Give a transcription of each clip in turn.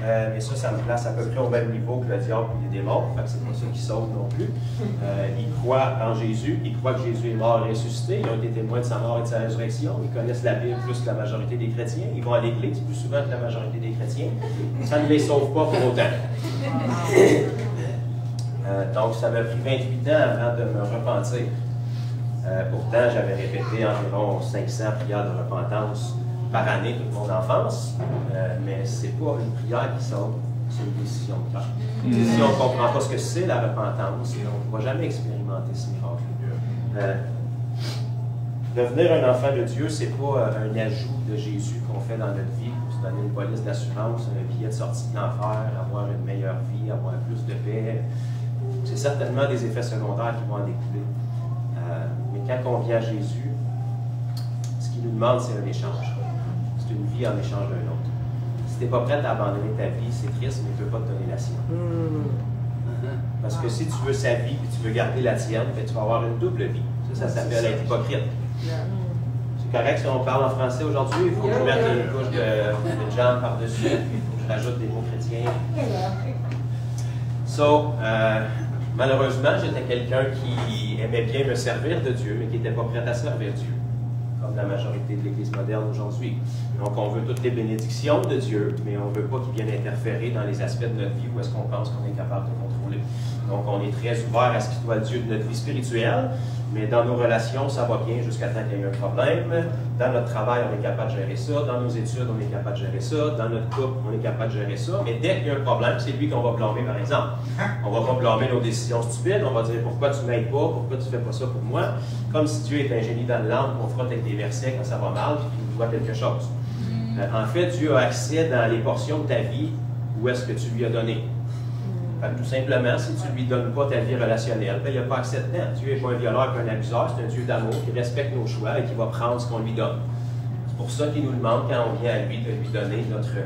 Mais ça me place à peu près au même niveau que le diable et les démons. Fait que c'est pas ça qui sauve non plus. Ils croient en Jésus, ils croient que Jésus est mort et ressuscité, ils ont été témoins de sa mort et de sa résurrection, ils connaissent la Bible plus que la majorité des chrétiens, ils vont à l'église plus souvent que la majorité des chrétiens. Ça ne les sauve pas pour autant. Donc ça m'a pris 28 ans avant de me repentir. Pourtant, j'avais répété environ 500 prières de repentance par année toute mon enfance, mais ce n'est pas une prière qui sauve, c'est une décision de cœur. Si on ne comprend pas ce que c'est la repentance, on ne pourra jamais expérimenter ce miracle. Devenir un enfant de Dieu, ce n'est pas un ajout de Jésus qu'on fait dans notre vie pour se donner une police d'assurance, un billet de sortie de l'enfer, avoir une meilleure vie, avoir plus de paix. C'est certainement des effets secondaires qui vont en découler. Mais quand on vient à Jésus, ce qu'il nous demande, c'est un échange. C'est une vie en échange d'un autre. Si tu n'es pas prête à abandonner ta vie, c'est triste, mais il ne peut pas te donner la sienne. Parce que si tu veux sa vie et tu veux garder la tienne, tu vas avoir une double vie. Ça s'appelle être hypocrite. C'est correct si on parle en français aujourd'hui, il faut que je mette une couche de jambe par-dessus, il faut que je rajoute des mots chrétiens. Malheureusement, j'étais quelqu'un qui aimait bien me servir de Dieu, mais qui n'était pas prêt à servir Dieu, comme la majorité de l'Église moderne aujourd'hui. Donc, on veut toutes les bénédictions de Dieu, mais on ne veut pas qu'il vienne interférer dans les aspects de notre vie où est-ce qu'on pense qu'on est capable de contrôler. Donc, on est très ouvert à ce qui soit Dieu de notre vie spirituelle, mais dans nos relations, ça va bien jusqu'à temps qu'il y ait un problème. Dans notre travail, on est capable de gérer ça. Dans nos études, on est capable de gérer ça. Dans notre couple, on est capable de gérer ça. Mais dès qu'il y a un problème, c'est lui qu'on va blâmer, par exemple. On ne va pas blâmer nos décisions stupides. On va dire pourquoi tu ne m'aides pas, pourquoi tu ne fais pas ça pour moi. Comme si Dieu est un génie dans le langue, qu'on frotte avec des versets quand ça va mal, puis qu'il nous doit quelque chose. En fait, Dieu a accès dans les portions de ta vie où est-ce que tu lui as donné. Tout simplement, si tu ne lui donnes pas ta vie relationnelle, il n'y a pas accès dedans. Dieu n'est pas un violeur et un abuseur, c'est un Dieu d'amour qui respecte nos choix et qui va prendre ce qu'on lui donne. C'est pour ça qu'il nous demande, quand on vient à lui, de lui donner notre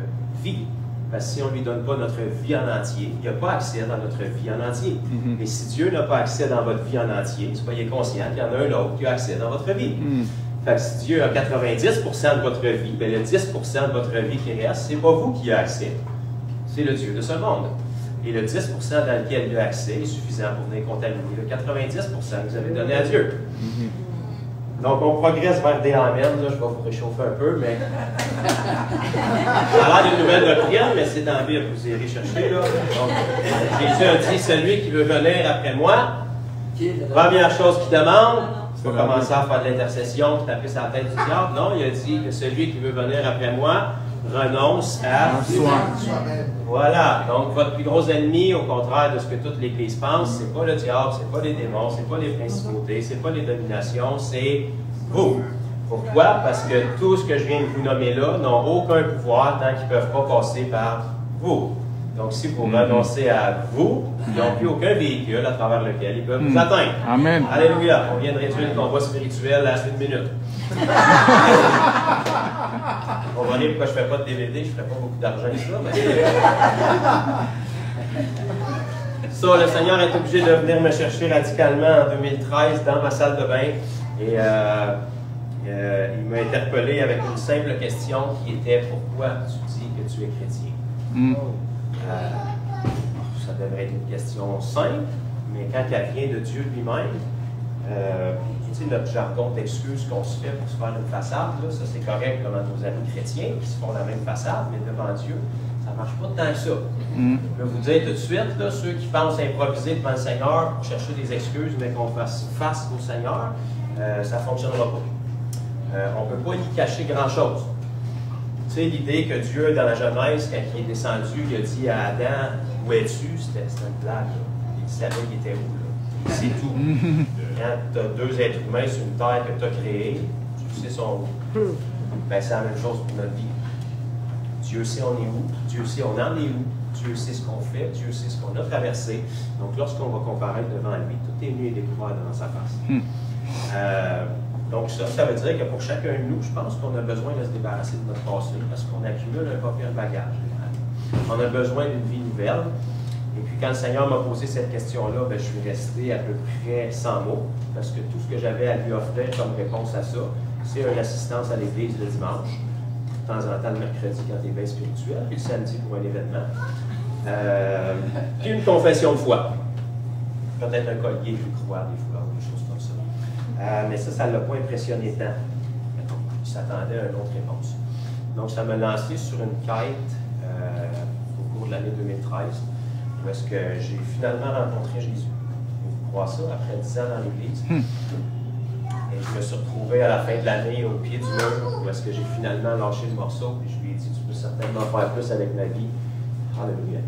vie. Parce que si on ne lui donne pas notre vie en entier, il n'y a pas accès dans notre vie en entier. Et si Dieu n'a pas accès dans votre vie en entier, soyez conscient qu'il y en a un autre qui a accès dans votre vie. Fait que si Dieu a 90% de votre vie, bien le 10% de votre vie qui reste, ce n'est pas vous qui avez accès. C'est le Dieu de ce monde. Et le 10% dans lequel il a accès est suffisant pour venir contaminer le 90% que vous avez donné à Dieu. Donc, on progresse vers des amens. Là, je vais vous réchauffer un peu, mais... Ça a l'air d'une nouvelle doctrine, mais c'est dans la Bible, vous irez chercher. Là. Donc, Jésus a dit, celui qui veut venir après moi, première chose qu'il demande, il faut commencer à faire de l'intercession, puis taper sa tête du diable. Non, il a dit que celui qui veut venir après moi, renonce à soi-même. Voilà. Donc, votre plus gros ennemi, au contraire de ce que toute l'Église pense, c'est pas le diable, c'est pas les démons, c'est pas les principautés, c'est pas les dominations, c'est vous. Pourquoi? Parce que tout ce que je viens de vous nommer là n'ont aucun pouvoir tant qu'ils ne peuvent pas passer par vous. Donc, si vous renoncez à vous, ils n'ont plus aucun véhicule à travers lequel ils peuvent vous atteindre. Amen. Alléluia. On vient de réduire le combat spirituel à 1 minute. On va dire pourquoi je ne fais pas de DVD, je ne ferai pas beaucoup d'argent avec ça. Ça, le Seigneur est obligé de venir me chercher radicalement en 2013 dans ma salle de bain. Et il m'a interpellé avec une simple question qui était « Pourquoi tu dis que tu es chrétien? Ça devrait être une question simple, mais quand elle vient de Dieu lui-même, tu sais, notre jargon d'excuses qu'on se fait pour se faire une façade, là, ça c'est correct devant nos amis chrétiens qui se font la même façade, mais devant Dieu, ça ne marche pas tant que ça. Je vais vous dire tout de suite, là, ceux qui pensent improviser devant le Seigneur pour chercher des excuses, mais qu'on fasse face au Seigneur, ça ne fonctionnera pas. On ne peut pas y cacher grand-chose. Tu sais, l'idée que Dieu, dans la Genèse, quand il est descendu, il a dit à Adam, « Où es-tu? » C'était une blague. Là. Il savait qu'il était où. Là. C'est tout. Quand tu as deux êtres humains sur une terre que tu as créée, tu sais son où. Ben, c'est la même chose pour notre vie. Dieu sait on est où, Dieu sait on en est où, Dieu sait ce qu'on fait, Dieu sait ce qu'on a traversé. Donc, lorsqu'on va comparaître devant lui, tout est nu et découvert devant sa face. Donc, ça veut dire que pour chacun de nous, je pense qu'on a besoin de se débarrasser de notre passé parce qu'on accumule un pas pire bagage. On a besoin d'une vie nouvelle. Et puis, quand le Seigneur m'a posé cette question-là, ben, je suis resté à peu près sans mots parce que tout ce que j'avais à lui offrir comme réponse à ça, c'est une assistance à l'église le dimanche. de temps en temps le mercredi quand tu es bien spirituel, puis le samedi pour un événement. Puis une confession de foi. Peut-être un collier, je crois, des fois, ou des choses comme ça. Mais ça ne l'a pas impressionné tant. Il s'attendait à une autre réponse. Donc, ça m'a lancé sur une quête au cours de l'année 2013, où est-ce que j'ai finalement rencontré Jésus. Vous croyez ça, après 10 ans dans l'Église. Et je me suis retrouvé à la fin de l'année au pied du mur, où est-ce que j'ai finalement lâché le morceau, et je lui ai dit, tu peux certainement faire plus avec ma vie. Alléluia.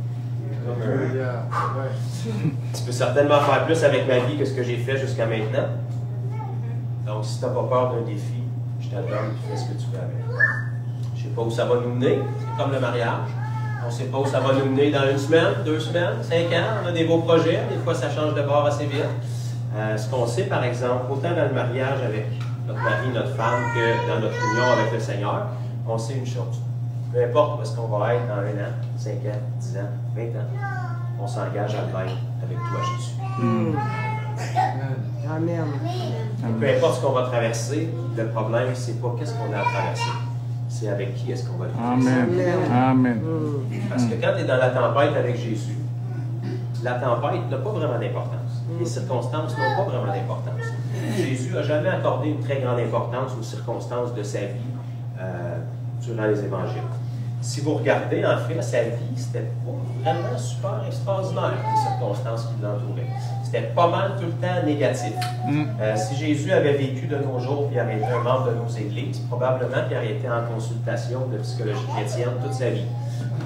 Tu peux certainement faire plus avec ma vie que ce que j'ai fait jusqu'à maintenant. Donc, si tu n'as pas peur d'un défi, je te donne, tu fais ce que tu veux avec. Je ne sais pas où ça va nous mener, c'est comme le mariage. On ne sait pas où ça va nous mener dans 1 semaine, 2 semaines, 5 ans. On a des beaux projets, des fois ça change de bord assez vite. Ce qu'on sait, par exemple, autant dans le mariage avec notre mari, notre femme, que dans notre union avec le Seigneur, on sait une chose. Peu importe où est-ce qu'on va être dans 1 an, 5 ans, 10 ans, 20 ans, on s'engage à le faire avec toi, Jésus. Amen. Peu importe ce qu'on va traverser, le problème, c'est pas qu'est-ce qu'on a à traverser. C'est avec qui est-ce qu'on va le traverser. Amen. Amen. Parce que quand tu es dans la tempête avec Jésus, la tempête n'a pas vraiment d'importance. Les circonstances n'ont pas vraiment d'importance. Jésus n'a jamais accordé une très grande importance aux circonstances de sa vie durant les évangiles. Si vous regardez, en fait, sa vie, c'était pas vraiment super extraordinaire, les circonstances qui l'entouraient. C'était pas mal tout le temps négatif. Si Jésus avait vécu de nos jours et avait été un membre de nos églises, probablement qu'il aurait été en consultation de psychologie chrétienne toute sa vie.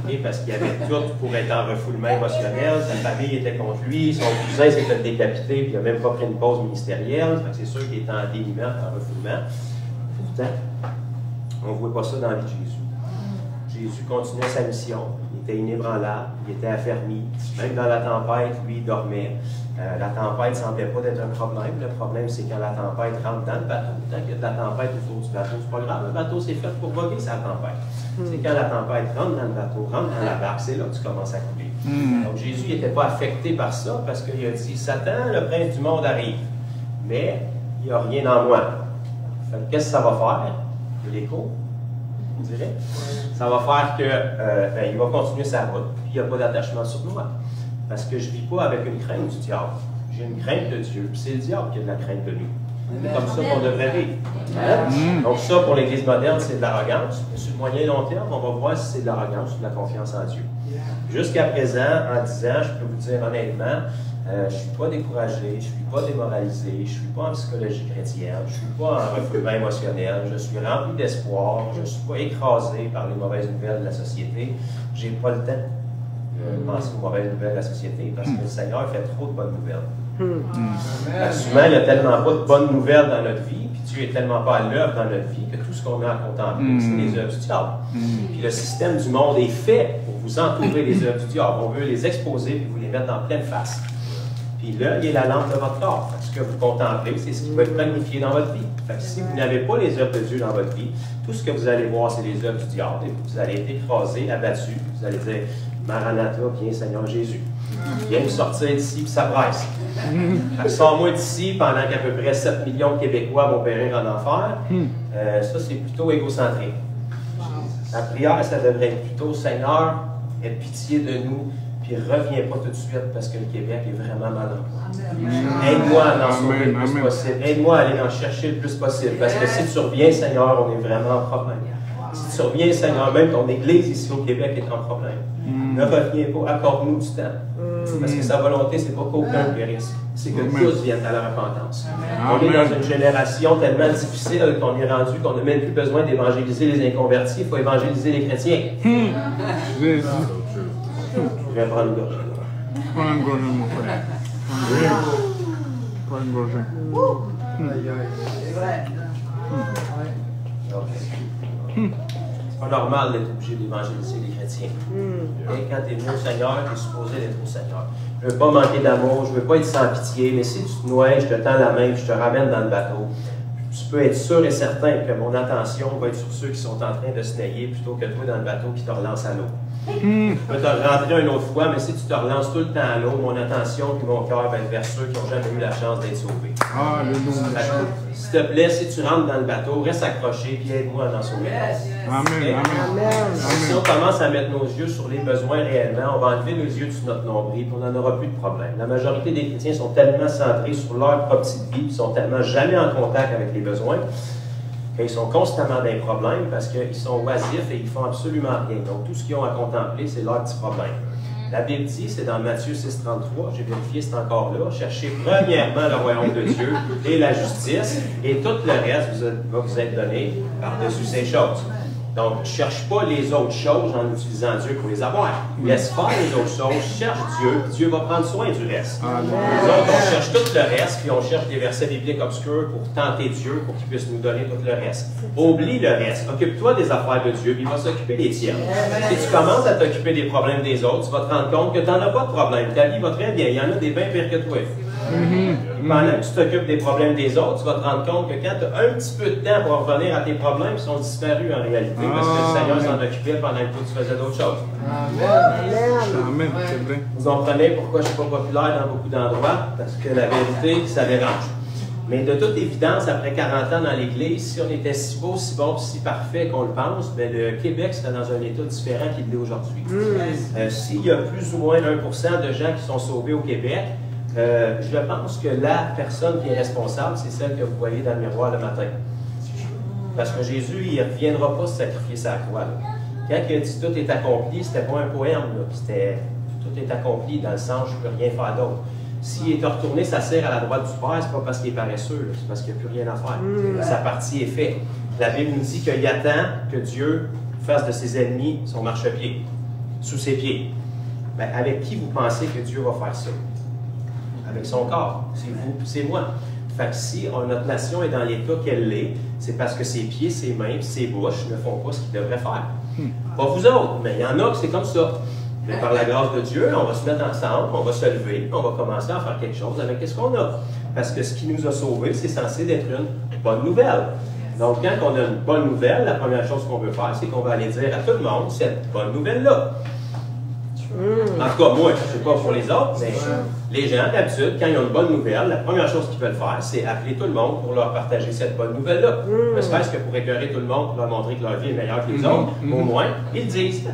Et parce qu'il avait tout pour être en refoulement émotionnel, sa famille était contre lui, son cousin s'est fait décapiter, puis il n'a même pas pris une pause ministérielle. C'est sûr qu'il était en déniment, en refoulement. Pourtant, on ne voit pas ça dans la vie de Jésus. Jésus continuait sa mission, il était inébranlable, il était affermi, même dans la tempête, lui, il dormait. La tempête ne semblait pas être un problème. Le problème, c'est quand la tempête rentre dans le bateau. Tant qu'il y a de la tempête autour du bateau, c'est pas grave, le bateau c'est fait pour voguer, c'est la tempête. C'est quand la tempête rentre dans le bateau, rentre dans la barque, c'est là que tu commences à couler. Donc Jésus n'était pas affecté par ça parce qu'il a dit, Satan, le prince du monde, arrive, mais il n'y a rien en moi. Qu'est-ce que ça va faire? De l'écho, on dirait. Ça va faire que il va continuer sa route, puis il n'y a pas d'attachement sur moi. Parce que je ne vis pas avec une crainte du diable. J'ai une crainte de Dieu, puis c'est le diable qui a de la crainte de nous. C'est comme ça qu'on devrait vivre. Donc ça, pour l'Église moderne, c'est de l'arrogance. Mais sur le moyen et long terme, on va voir si c'est de l'arrogance ou de la confiance en Dieu. Jusqu'à présent, en 10 ans, je peux vous dire honnêtement, je ne suis pas découragé, je ne suis pas démoralisé, je ne suis pas en psychologie chrétienne, je ne suis pas en refoulement émotionnel, je suis rempli d'espoir, je ne suis pas écrasé par les mauvaises nouvelles de la société. Je n'ai pas le temps de penser aux mauvaises nouvelles de la société parce que le Seigneur fait trop de bonnes nouvelles. Souvent, il n'y a tellement pas de bonnes nouvelles dans notre vie, puis Dieu n'est tellement pas à l'œuvre dans notre vie que tout ce qu'on a à contempler, c'est les œuvres du diable. Puis le système du monde est fait pour vous entourer les œuvres du diable. On veut les exposer et vous les mettre en pleine face. Puis là, il y a la lampe de votre corps. Ce que vous contemplez, c'est ce qui va être magnifié dans votre vie. Fait que si vous n'avez pas les œuvres de Dieu dans votre vie, tout ce que vous allez voir, c'est les œuvres du diable. Et vous allez être écrasé, abattu. Vous allez dire, Maranatha, viens Seigneur Jésus. Viens me sortir d'ici, puis ça presse. Sors-moi d'ici pendant qu'à peu près 7 millions de Québécois vont périr en enfer. Ça, c'est plutôt égocentrique. La prière, ça devrait être plutôt, Seigneur, aie pitié de nous, puis reviens pas tout de suite parce que le Québec est vraiment mal en point. Aide-moi à en sauver le plus possible. Aide-moi à aller en chercher le plus possible. Parce que si tu reviens, Seigneur, on est vraiment en problème. Si tu reviens, Seigneur, même ton Église ici au Québec est en problème. Ne reviens pas, accorde-nous du temps. Parce que sa volonté, c'est pas qu'aucun périsse, c'est que tous viennent à la repentance. On est dans une génération tellement difficile qu'on est rendu qu'on n'a même plus besoin d'évangéliser les inconvertis, il faut évangéliser les chrétiens. Je vais prendre une gorgée. Prends une gorgée, mon frère. Prends une gorgée. C'est vrai. C'est pas normal d'être obligé d'évangéliser les chrétiens. Et quand tu es venu au Seigneur, tu es supposé d'être au Seigneur. Je ne veux pas manquer d'amour, je ne veux pas être sans pitié, mais si tu te noies, je te tends la main, je te ramène dans le bateau. Tu peux être sûr et certain que mon attention va être sur ceux qui sont en train de se nailler plutôt que toi dans le bateau qui te relance à l'eau. Je peux te rentrer une autre fois, mais si tu te relances tout le temps à l'eau, mon attention et mon cœur va être vers ceux qui n'ont jamais eu la chance d'être sauvés. S'il te plaît, si tu rentres dans le bateau, reste accroché et aide-moi à en sauver. Amen. Si on commence à mettre nos yeux sur les besoins réellement, on va enlever nos yeux sur notre nombril et on n'en aura plus de problème. La majorité des chrétiens sont tellement centrés sur leur propre petite vie, ils sont tellement jamais en contact avec les besoins, qu'ils sont constamment dans des problèmes parce qu'ils sont oisifs et ils font absolument rien. Donc tout ce qu'ils ont à contempler, c'est leurs petits problèmes. La Bible dit, c'est dans Matthieu 6,33, j'ai vérifié, c'est encore là, cherchez premièrement le royaume de Dieu et la justice, et tout le reste va vous être donné par-dessus ces choses. Donc, ne cherche pas les autres choses en utilisant Dieu pour les avoir. Laisse faire les autres choses, cherche Dieu, puis Dieu va prendre soin du reste. Nous autres, on cherche tout le reste, puis on cherche des versets bibliques obscurs pour tenter Dieu, pour qu'il puisse nous donner tout le reste. Oublie le reste. Occupe-toi des affaires de Dieu, puis il va s'occuper des tiennes. Si tu commences à t'occuper des problèmes des autres, tu vas te rendre compte que tu n'en as pas de problème. Ta vie va très bien. Il y en a des bien pires que toi. Pendant que tu t'occupes des problèmes des autres, tu vas te rendre compte que quand tu as un petit peu de temps pour revenir à tes problèmes, ils sont disparus en réalité parce que le Seigneur s'en occupait pendant que toi tu faisais d'autres choses. Amen. C'est vrai. Vous comprenez pourquoi je ne suis pas populaire dans beaucoup d'endroits? Parce que la vérité, ça dérange. Mais de toute évidence, après 40 ans dans l'Église, si on était si beau, si bon, si parfait qu'on le pense, bien, le Québec serait dans un état différent qu'il l'est aujourd'hui. S'il y a plus ou moins 1% de gens qui sont sauvés au Québec, je pense que la personne qui est responsable, c'est celle que vous voyez dans le miroir le matin. Parce que Jésus, il ne reviendra pas se sacrifier sa croix. Là. Quand il a dit « tout est accompli », c'était pas un poème. C'était « tout est accompli » dans le sens « je ne peux rien faire d'autre ». S'il est retourné s'asseoir à la droite du Père, ce n'est pas parce qu'il est paresseux, c'est parce qu'il n'y a plus rien à faire. Sa partie est faite. La Bible nous dit qu'il attend que Dieu fasse de ses ennemis son marchepied, sous ses pieds. Ben, avec qui vous pensez que Dieu va faire ça? Avec son corps. C'est vous, c'est moi. Fait que si notre nation est dans l'état qu'elle l'est, c'est parce que ses pieds, ses mains, ses bouches ne font pas ce qu'ils devraient faire. Pas vous autres, mais il y en a que c'est comme ça. Mais par la grâce de Dieu, on va se mettre ensemble, on va se lever, on va commencer à faire quelque chose avec ce qu'on a. Parce que ce qui nous a sauvés, c'est censé être une bonne nouvelle. Donc, quand on a une bonne nouvelle, la première chose qu'on veut faire, c'est qu'on va aller dire à tout le monde cette bonne nouvelle-là. En tout cas, moi, je ne sais pas pour les autres, mais les gens, d'habitude, quand ils ont une bonne nouvelle, la première chose qu'ils veulent faire, c'est appeler tout le monde pour leur partager cette bonne nouvelle-là. Ne serait-ce que pour écœurer tout le monde, pour leur montrer que leur vie est meilleure que les autres, au moins, ils le disent.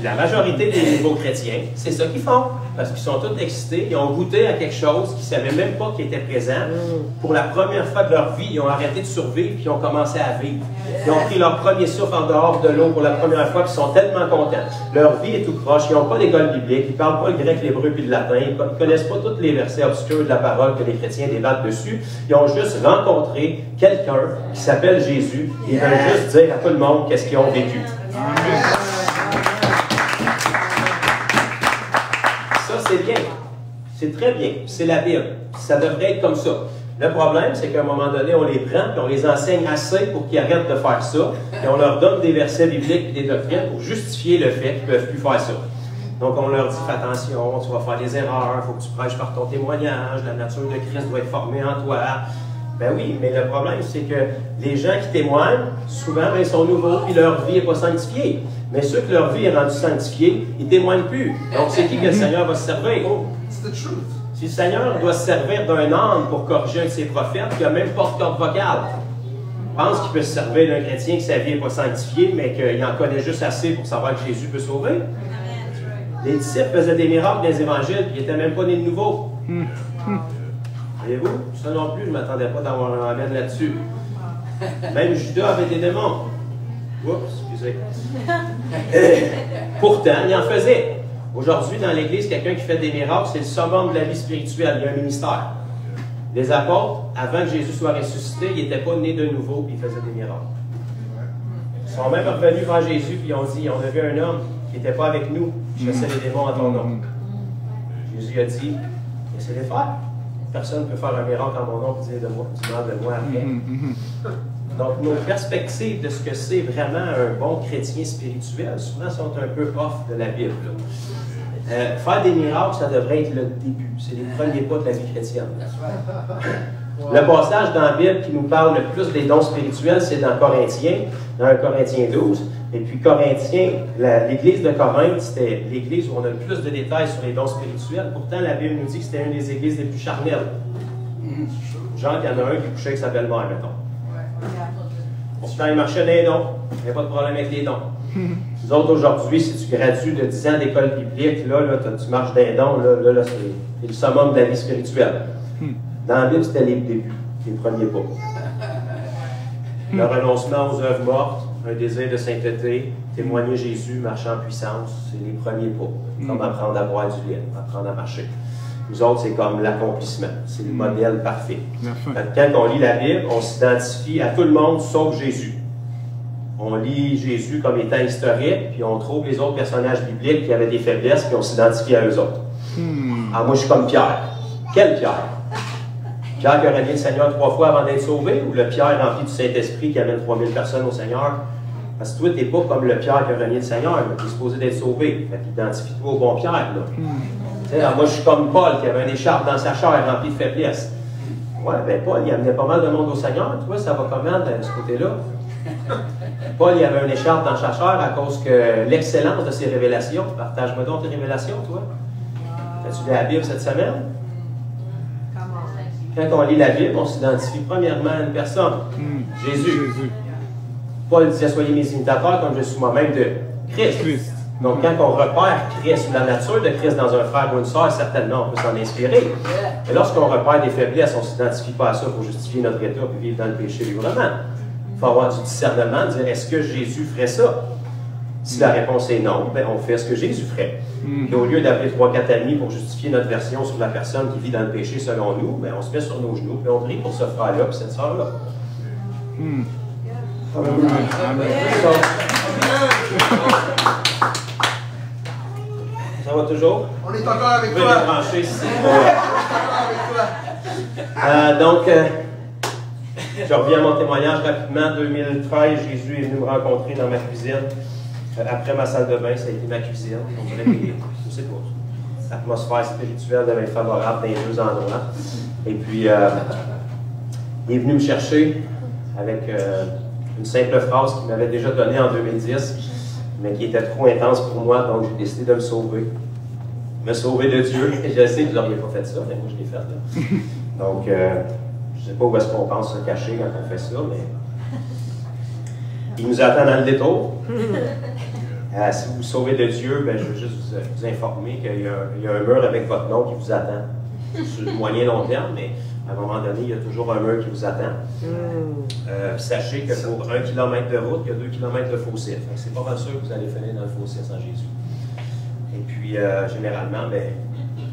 La majorité des nouveaux chrétiens, c'est ça qu'ils font. Parce qu'ils sont tous excités, ils ont goûté à quelque chose qu'ils ne savaient même pas qui était présent. Pour la première fois de leur vie, ils ont arrêté de survivre puis ils ont commencé à vivre. Ils ont pris leur premier souffle en dehors de l'eau pour la première fois puis ils sont tellement contents. Leur vie est tout proche, ils n'ont pas d'école biblique, ils ne parlent pas le grec, l'hébreu puis le latin, ils ne connaissent pas tous les versets obscurs de la parole que les chrétiens débattent dessus. Ils ont juste rencontré quelqu'un qui s'appelle Jésus et ils veulent juste dire à tout le monde qu'est-ce qu'ils ont vécu. C'est bien. C'est très bien. C'est la Bible. Ça devrait être comme ça. Le problème, c'est qu'à un moment donné, on les prend et on les enseigne assez pour qu'ils arrêtent de faire ça. Et on leur donne des versets bibliques et des doctrines pour justifier le fait qu'ils ne peuvent plus faire ça. Donc, on leur dit, fais attention, tu vas faire des erreurs, il faut que tu prêches par ton témoignage, la nature de Christ doit être formée en toi. Ben oui, mais le problème, c'est que les gens qui témoignent, souvent, ben, ils sont nouveaux et leur vie n'est pas sanctifiée. Mais ceux que leur vie est rendue sanctifiée, ils ne témoignent plus. Donc, c'est qui que le Seigneur va se servir? Si le Seigneur doit se servir d'un âne pour corriger un de ses prophètes, il n'a même pas de corde vocale. Je pense qu'il peut se servir d'un chrétien que sa vie n'est pas sanctifiée, mais qu'il en connaît juste assez pour savoir que Jésus peut sauver. Les disciples faisaient des miracles dans les évangiles, puis ils n'étaient même pas nés de nouveau. Voyez-vous? Ça non plus, je ne m'attendais pas d'avoir un amen là-dessus. Même Judas avait des démons. Oups, excusez. Pourtant, il en faisait. Aujourd'hui, dans l'Église, quelqu'un qui fait des miracles, c'est le summum de la vie spirituelle. Il y a un ministère. Les apôtres, avant que Jésus soit ressuscité, ils n'étaient pas nés de nouveau et ils faisaient des miracles. Ils sont même revenus vers Jésus et ils ont dit, on a vu un homme qui n'était pas avec nous, qui chassait les démons en ton nom. Jésus a dit, laissez-les faire. Personne ne peut faire un miracle en mon nom et dire du mal de moi après. Donc, nos perspectives de ce que c'est vraiment un bon chrétien spirituel, souvent sont un peu off de la Bible. Faire des miracles, ça devrait être le début. C'est les premiers pas de la vie chrétienne. Le passage dans la Bible qui nous parle le plus des dons spirituels, c'est dans Corinthiens, dans 1 Corinthiens 12. Et puis Corinthiens, l'église de Corinthe, c'était l'église où on a le plus de détails sur les dons spirituels. Pourtant, la Bible nous dit que c'était une des églises les plus charnelles. Genre, il y en a un qui couchait avec sa belle-mère, mettons. Pourtant, il marchait dans les dons. Il n'y avait pas de problème avec les dons. Nous autres, aujourd'hui, si tu gradues de 10 ans d'école biblique, là, tu marches dans les dons, là c'est le summum de la vie spirituelle. Dans la Bible, c'était les débuts, les premiers pas. Le renoncement aux œuvres mortes, un désir de sainteté, témoigner Jésus, marcher en puissance, c'est les premiers pas. Comme apprendre à boire du lait, apprendre à marcher. Nous autres, c'est comme l'accomplissement. C'est le modèle parfait. Quand on lit la Bible, on s'identifie à tout le monde sauf Jésus. On lit Jésus comme étant historique, puis on trouve les autres personnages bibliques qui avaient des faiblesses, puis on s'identifie à eux autres. Ah, moi, je suis comme Pierre. Quel Pierre? Pierre qui a renié le Seigneur 3 fois avant d'être sauvé, ou le Pierre rempli du Saint-Esprit qui amène 3000 personnes au Seigneur? Parce que toi, tu n'es pas comme le Pierre qui a renié le Seigneur, tu es supposé d'être sauvé. Fait qu'identifie-toi au bon Pierre, là. Alors, moi, je suis comme Paul qui avait une écharpe dans sa chair remplie de faiblesse. Ouais, ben Paul, il amenait pas mal de monde au Seigneur. Toi, ça va comment de ce côté-là? Paul, il avait une écharpe dans sa chair à cause que l'excellence de ses révélations. Partage-moi donc tes révélations, toi. As-tu lu la Bible cette semaine? Quand on lit la Bible, on s'identifie premièrement à une personne. Jésus. Paul disait, soyez mes imitateurs comme je suis moi-même de Christ. Donc, quand on repère Christ ou la nature de Christ dans un frère ou une sœur, certainement, on peut s'en inspirer. Mais lorsqu'on repère des faiblesses, on ne s'identifie pas à ça pour justifier notre état et vivre dans le péché librement. Il faut avoir du discernement, dire, est-ce que Jésus ferait ça? Si la réponse est non, ben on fait ce que Jésus ferait. Et au lieu d'appeler 3-4 amis pour justifier notre version sur la personne qui vit dans le péché selon nous, ben on se met sur nos genoux et on prie pour ce frère-là et cette sœur-là. Ça va toujours? On est encore avec toi. toi. Brancher, si c'est avec donc, je reviens à mon témoignage rapidement. 2013, Jésus est venu me rencontrer dans ma cuisine. Après ma salle de bain, ça a été ma cuisine. On dirait que, je sais pas, l'atmosphère spirituelle devait être favorable dans les deux endroits. Et puis, il est venu me chercher avec une simple phrase qu'il m'avait déjà donnée en 2010, mais qui était trop intense pour moi, donc j'ai décidé de me sauver. Me sauver de Dieu. Et je sais que vous n'auriez pas fait ça, mais moi je l'ai fait. Là. Donc, je ne sais pas où est-ce qu'on pense se cacher quand on fait ça, mais il nous attend dans le détour. Si vous vous sauvez de Dieu, ben, je veux juste vous informer qu'il y a un mur avec votre nom qui vous attend. Sur le moyen long terme, mais à un moment donné, il y a toujours un mur qui vous attend. Sachez que pour 1 km de route, il y a 2 km de fossé. C'est pas mal sûr que vous allez finir dans le fossé sans Jésus. Et puis, généralement, ben,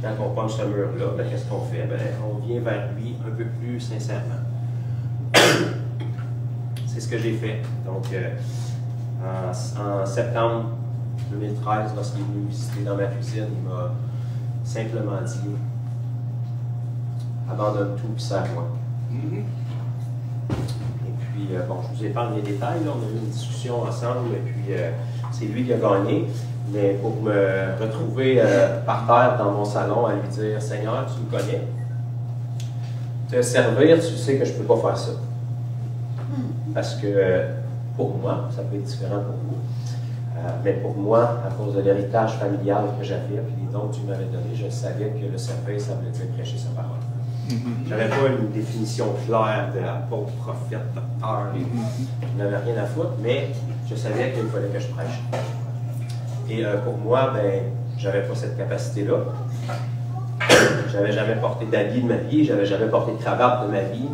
quand on pogne ce mur-là, ben, qu'est-ce qu'on fait? Ben, on vient vers lui un peu plus sincèrement. C'est ce que j'ai fait. Donc, en septembre 2013, lorsqu'il est venu me visiter dans ma cuisine, il m'a simplement dit « Abandonne tout, puis serre-moi. » Et puis, bon, je vous épargne les détails, là. On a eu une discussion ensemble, et puis c'est lui qui a gagné. Mais pour me retrouver par terre dans mon salon, à lui dire « Seigneur, tu me connais. Te servir, tu sais que je ne peux pas faire ça. » Parce que pour moi, ça peut être différent pour vous, mais pour moi, à cause de l'héritage familial que j'avais, puis les dons que tu m'avais donnés, je savais que le servir, ça voulait dire prêcher sa parole. Je n'avais pas une définition claire de apôtre, prophète, docteur, je n'avais rien à foutre, mais je savais qu'il fallait que je prêche. Et pour moi, ben, j'avais pas cette capacité-là. J'avais jamais porté d'habit de ma vie, j'avais jamais porté de cravate de ma vie.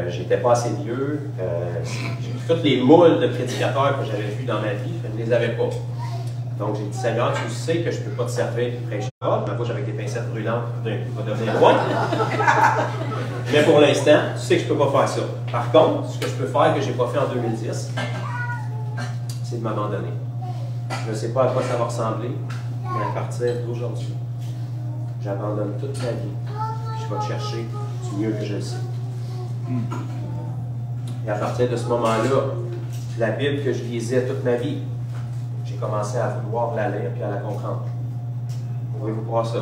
J'étais pas assez vieux. Toutes les moules de prédicateurs que j'avais vus dans ma vie, je ne les avais pas. Donc j'ai dit, Seigneur, tu sais que je ne peux pas te servir et prêcher. Ma bouche avec des pincettes brûlantes, tout d'un coup, va devenir loin. Mais pour l'instant, tu sais que je ne peux pas faire ça. Par contre, ce que je peux faire que je n'ai pas fait en 2010, c'est de m'abandonner. Je ne sais pas à quoi ça va ressembler, mais à partir d'aujourd'hui, j'abandonne toute ma vie. Je vais te chercher du mieux que je le sais. Et à partir de ce moment-là, la Bible que je lisais toute ma vie, j'ai commencé à vouloir la lire et à la comprendre. Pouvez-vous croire ça?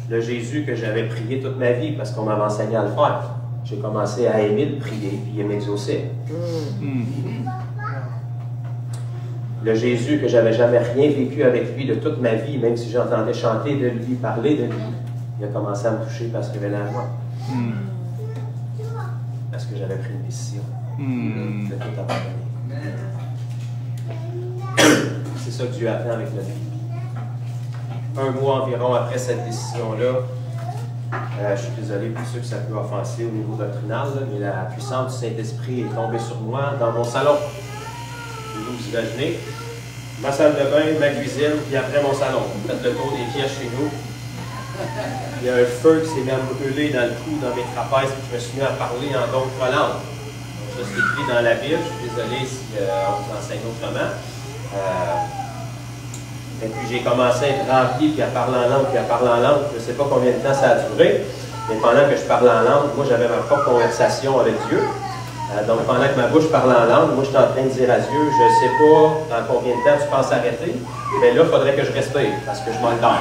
Le Jésus que j'avais prié toute ma vie parce qu'on m'avait enseigné à le faire, j'ai commencé à aimer le prier et à m'exaucer. Le Jésus que j'avais jamais rien vécu avec lui de toute ma vie, même si j'entendais chanter de lui, parler de lui, il a commencé à me toucher et à se révéler à moi. Parce que j'avais pris une décision de tout abandonner. C'est ça que Dieu attend avec notre vie. Un mois environ après cette décision-là, je suis désolé pour ceux que ça peut offenser au niveau doctrinal, mais la puissance du Saint-Esprit est tombée sur moi dans mon salon. Vous imaginez? Ma salle de bain, ma cuisine, puis après mon salon. Vous faites le tour des pièces chez nous. Il y a un feu qui s'est même brûlé dans le cou, dans mes trapèzes, puis je me suis mis à parler en d'autres langues. Ça, c'est écrit dans la Bible. Je suis désolé si on vous enseigne autrement. Et puis j'ai commencé à être rempli, puis à parler en langue, puis à parler en langue. Je ne sais pas combien de temps ça a duré, mais pendant que je parlais en langue, moi j'avais ma propre conversation avec Dieu. Donc pendant que ma bouche parlait en langue, moi j'étais en train de dire à Dieu, je ne sais pas dans combien de temps tu penses arrêter, mais là il faudrait que je respire, parce que je manque d'air.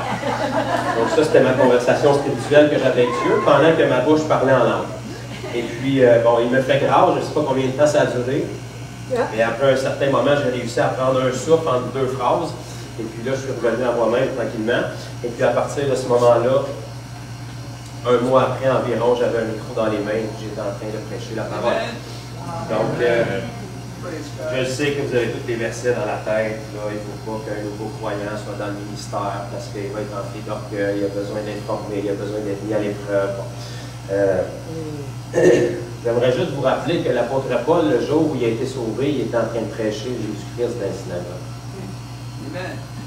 Donc ça c'était ma conversation spirituelle que j'avais avec Dieu, pendant que ma bouche parlait en langue. Et puis, bon, il me fait grâce, je ne sais pas combien de temps ça a duré, mais après un certain moment, j'ai réussi à prendre un souffle entre deux phrases. Et puis là, je suis revenu à moi-même tranquillement. Et puis à partir de ce moment-là, un mois après environ, j'avais un micro dans les mains et j'étais en train de prêcher la parole. Donc, je sais que vous avez tous les versets dans la tête. Là. Il ne faut pas qu'un nouveau croyant soit dans le ministère parce qu'il va être enflé d'orgueil, il a besoin d'être formé, il a besoin d'être mis à l'épreuve. J'aimerais juste vous rappeler que l'apôtre Paul, le jour où il a été sauvé, il était en train de prêcher Jésus-Christ dans la synagogue.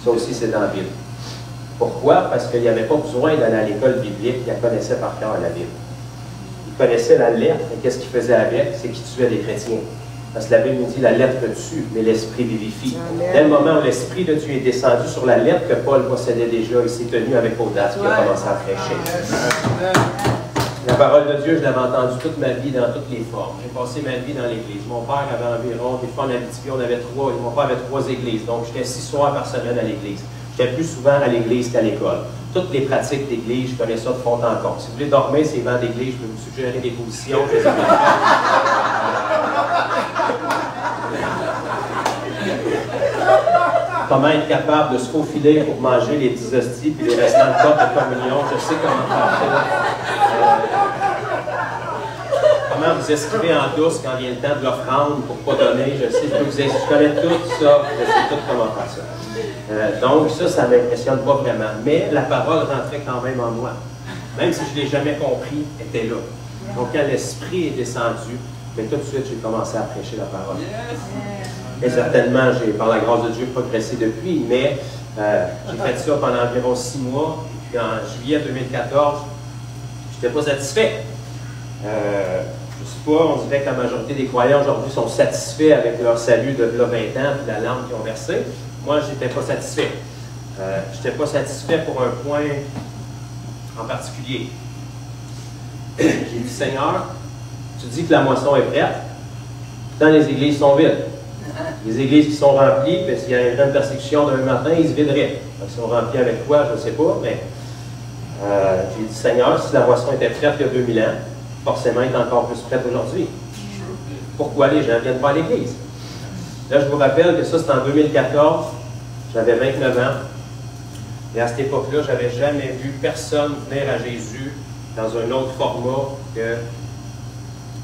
Ça aussi, c'est dans la Bible. Pourquoi? Parce qu'il n'y avait pas besoin d'aller à l'école biblique, il connaissait par cœur la Bible. Il connaissait la lettre, et qu'est-ce qu'il faisait avec? C'est qu'il tuait des chrétiens. Parce que la Bible nous dit la lettre tue, mais l'esprit vivifie. Dès le moment où l'esprit de Dieu est descendu sur la lettre que Paul possédait déjà, il s'est tenu avec audace, il a commencé à prêcher. La parole de Dieu, je l'avais entendue toute ma vie, dans toutes les formes. J'ai passé ma vie dans l'Église. Mon père avait environ, des fois en Abitibi, mon père avait 3 églises. Donc, j'étais 6 soirs par semaine à l'Église. J'étais plus souvent à l'Église qu'à l'école. Toutes les pratiques d'Église, je connais ça de fond en comble. Si vous voulez dormir ces bancs d'Église, je peux vous suggérer des positions. Comment être capable de se faufiler pour manger les 10 hosties puis les restants de porte de communion. Je sais comment faire ça. Comment vous esquiver en douce quand vient le temps de l'offrande pour ne pas donner. Je sais que je connais tout ça. Je sais tout comment faire ça. Donc ça ne m'impressionne pas vraiment. Mais la parole rentrait quand même en moi. Même si je ne l'ai jamais compris, elle était là. Donc quand l'Esprit est descendu, mais tout de suite, j'ai commencé à prêcher la parole. Et certainement, j'ai, par la grâce de Dieu, progressé depuis, mais j'ai fait ça pendant environ 6 mois. Puis en juillet 2014, je n'étais pas satisfait. Je ne sais pas, on dirait que la majorité des croyants aujourd'hui sont satisfaits avec leur salut de 20 ans et la langue qu'ils ont versée. Moi, je n'étais pas satisfait. Je n'étais pas satisfait pour un point en particulier. J'ai dit, Seigneur, tu dis que la moisson est prête, pourtant les églises sont vides. Les églises qui sont remplies, puis s'il y a une grande persécution demain matin, ils se videraient. Donc, ils sont remplis avec quoi, je ne sais pas, mais j'ai dit, Seigneur, si la moisson était prête il y a 2000 ans, forcément, elle est encore plus prête aujourd'hui. Pourquoi les gens viennent pas à l'église? Là, je vous rappelle que ça, c'était en 2014, j'avais 29 ans, et à cette époque-là, je n'avais jamais vu personne venir à Jésus dans un autre format que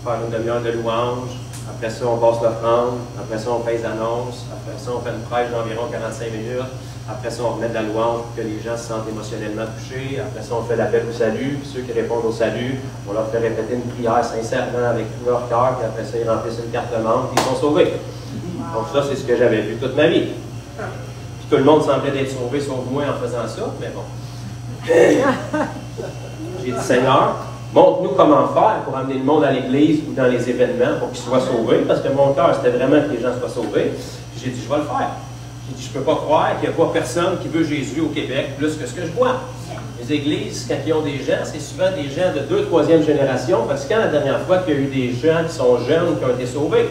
faire une demi-heure de louange. Après ça, on passe l'offrande. Après ça, on fait les annonces. Après ça, on fait une prêche d'environ 45 minutes. Après ça, on remet de la louange pour que les gens se sentent émotionnellement touchés. Après ça, on fait l'appel au salut. Puis ceux qui répondent au salut, on leur fait répéter une prière sincèrement avec tout leur cœur. Puis après ça, ils remplissent une carte de membre et ils sont sauvés. Donc ça, c'est ce que j'avais vu toute ma vie. Puis tout le monde semblait être sauvé, sauf moi, en faisant ça. Mais bon. J'ai dit, Seigneur, montre-nous comment faire pour amener le monde à l'église ou dans les événements pour qu'ils soient sauvés, parce que mon cœur, c'était vraiment que les gens soient sauvés. Puis j'ai dit, je vais le faire. J'ai dit, je ne peux pas croire qu'il n'y a pas personne qui veut Jésus au Québec plus que ce que je vois. Les églises, quand ils ont des gens, c'est souvent des gens de 2e, 3e génération, parce que quand la dernière fois qu'il y a eu des gens qui sont jeunes, qui ont été sauvés,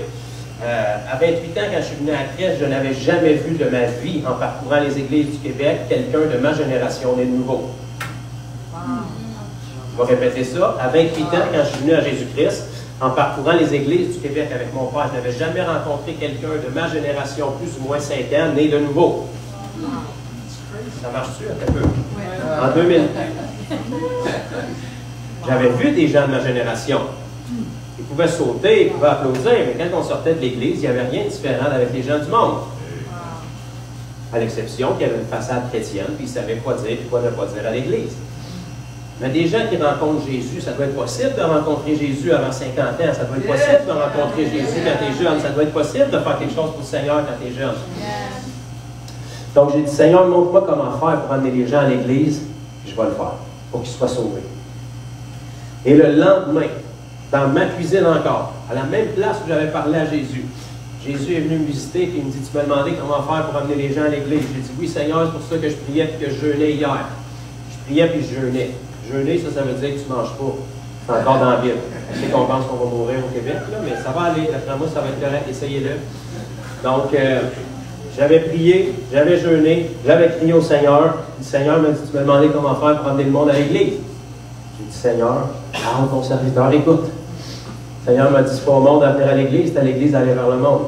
à 28 ans, quand je suis venu à la crèche, je n'avais jamais vu de ma vie, en parcourant les églises du Québec, quelqu'un de ma génération né de nouveau. Je vais répéter ça. À 28 ans, quand je suis venu à Jésus-Christ, en parcourant les églises du Québec avec mon père, je n'avais jamais rencontré quelqu'un de ma génération, plus ou moins 5 ans, né de nouveau. Ça marche-tu un peu? En 2000. J'avais vu des gens de ma génération. Ils pouvaient sauter, ils pouvaient applaudir, mais quand on sortait de l'église, il n'y avait rien de différent avec les gens du monde. À l'exception qu'il y avait une façade chrétienne, puis ils savaient quoi dire et quoi ne pas dire à l'église. Mais des gens qui rencontrent Jésus, ça doit être possible de rencontrer Jésus avant 50 ans, ça doit être possible de rencontrer Jésus quand tu es jeune, ça doit être possible de faire quelque chose pour le Seigneur quand tu es jeune. Donc j'ai dit, Seigneur, montre-moi comment faire pour amener les gens à l'église, je vais le faire, pour qu'ils soient sauvés. Et le lendemain, dans ma cuisine encore, à la même place où j'avais parlé à Jésus, Jésus est venu me visiter et il me dit, tu m'as demandé comment faire pour amener les gens à l'église. J'ai dit, oui Seigneur, c'est pour ça que je priais et que je jeûnais hier. Je priais puis je jeûnais. Jeûner, ça veut dire que tu ne manges pas. C'est encore dans la Bible. Je sais qu'on pense qu'on va mourir au Québec, là, mais ça va aller. D'après moi, ça va être correct. Essayez-le. Donc, j'avais prié, j'avais jeûné, j'avais crié au Seigneur. Le Seigneur m'a dit, tu m'as demandé comment faire pour amener le monde à l'église. J'ai dit, Seigneur, parle ton serviteur, écoute. Le Seigneur m'a dit, c'est pas au monde à venir à l'église, c'est à l'église d'aller vers le monde.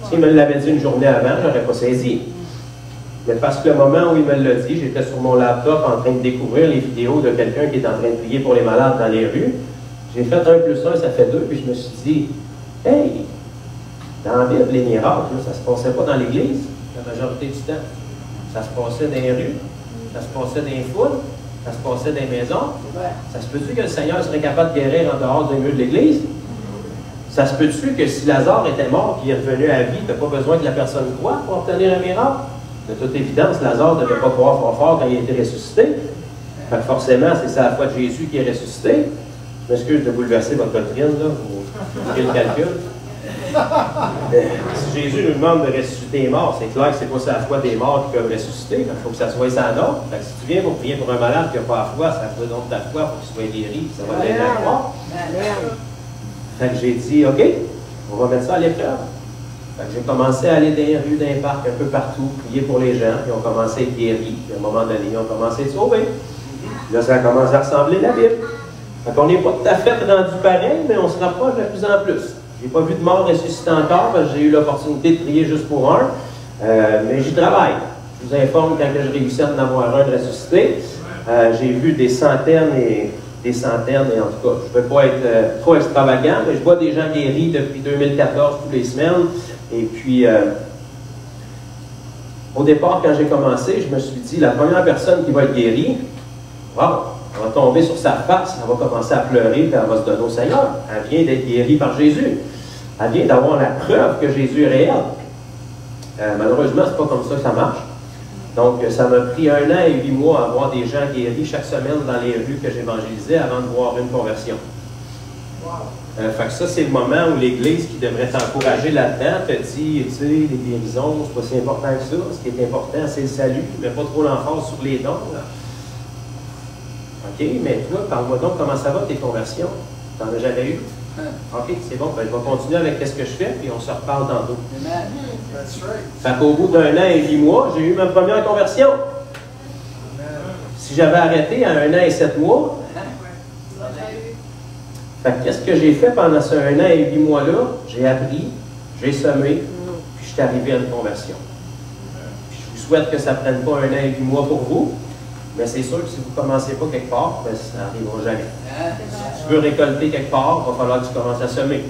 S'il me l'avait dit une journée avant, je n'aurais pas saisi. Mais parce que le moment où il me l'a dit, j'étais sur mon laptop en train de découvrir les vidéos de quelqu'un qui est en train de prier pour les malades dans les rues. J'ai fait 1 plus 1, ça fait 2, puis je me suis dit, hey, dans la Bible, les miracles, ça ne se passait pas dans l'église, la majorité du temps. Ça se passait dans les rues, ça se passait dans les foules, ça se passait dans les maisons. Ça se peut-tu que le Seigneur serait capable de guérir en dehors des murs de l'église? Ça se peut-tu que si Lazare était mort et il est revenu à vie, tu n'as pas besoin que la personne croie pour obtenir un miracle? De toute évidence, Lazare ne devait pas croire fort quand il a été ressuscité. Fait que forcément, c'est ça la foi de Jésus qui est ressuscité. Je m'excuse de bouleverser votre doctrine, là, vous ferez le calcul. Si Jésus nous demande de ressusciter les morts, c'est clair que ce n'est pas sa foi des morts qui peuvent ressusciter. Il faut que ça soit sa norme. Fait que si tu viens pour prier pour un malade qui n'a pas la foi, ça fait donc ta foi pour qu'il soit guéri, ça va l'aider à croire. Fait que j'ai dit, OK, on va mettre ça à l'épreuve. J'ai commencé à aller dans les rues, dans les parcs, un peu partout, prier pour les gens, puis on commençé à être guéris. Puis à un moment donné, ils ont commencé à être sauvés. Là, ça a commencé à ressembler à la Bible. Fait qu'on n'est pas tout à fait rendu pareil, mais on se rapproche de plus en plus. Je n'ai pas vu de mort ressusciter encore, parce que j'ai eu l'opportunité de prier juste pour un. Mais j'y travaille. Je vous informe, quand je réussis à en avoir un de ressuscité, j'ai vu des centaines, et en tout cas, je ne veux pas être trop extravagant, mais je vois des gens guéris depuis 2014, toutes les semaines. Et puis, au départ, quand j'ai commencé, je me suis dit, la première personne qui va être guérie, wow, elle va tomber sur sa face, elle va commencer à pleurer, puis elle va se donner au Seigneur. Elle vient d'être guérie par Jésus. Elle vient d'avoir la preuve que Jésus est réel. Malheureusement, ce n'est pas comme ça que ça marche. Donc, ça m'a pris 1 an et 8 mois à voir des gens guéris chaque semaine dans les rues que j'évangélisais avant de voir une conversion. Fait que ça, c'est le moment où l'Église qui devrait t'encourager là-dedans te dit, tu sais, les guérisons, c'est pas si important que ça. Ce qui est important, c'est le salut. Mais pas trop l'emphase sur les dons. Là. OK, mais toi, parle-moi donc comment ça va tes conversions. T'en as jamais eu? OK, c'est bon. Ben, je vais continuer avec ce que je fais, puis on se reparle tantôt. Fait qu'au bout d'1 an et 8 mois, j'ai eu ma première conversion. Si j'avais arrêté à 1 an et 7 mois, fait que qu'est-ce que j'ai fait pendant ce 1 an et 8 mois-là? J'ai appris, j'ai semé, puis je suis arrivé à une conversion. Puis je vous souhaite que ça ne prenne pas 1 an et 8 mois pour vous, mais c'est sûr que si vous ne commencez pas quelque part, ben, ça n'arrivera jamais. Si tu veux récolter quelque part, il va falloir que tu commences à semer.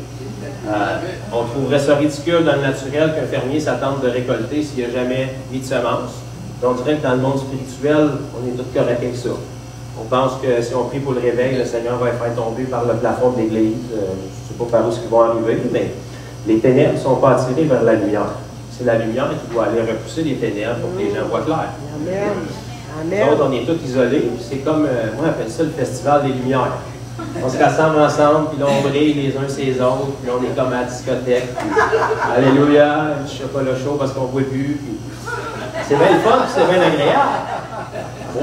On trouverait ça ridicule dans le naturel qu'un fermier s'attende de récolter s'il n'y a jamais mis de semences. Donc, on dirait que dans le monde spirituel, on est tous corrects avec ça. On pense que si on prie pour le réveil, le Seigneur va faire tomber par le plafond de l'Église. Je ne sais pas par où ils vont arriver, mais les ténèbres ne sont pas attirées vers la lumière. C'est la lumière qui doit aller repousser les ténèbres pour que les gens voient clair. Amen. Nous autres, on est tous isolés. C'est comme, moi, j'appelle ça le festival des lumières. On se rassemble ensemble, puis là, on brille les uns ces autres, puis là, on est comme à la discothèque. Puis, alléluia, du chocolat chaud parce qu'on ne boit plus. C'est bien le fun, puis c'est bien agréable.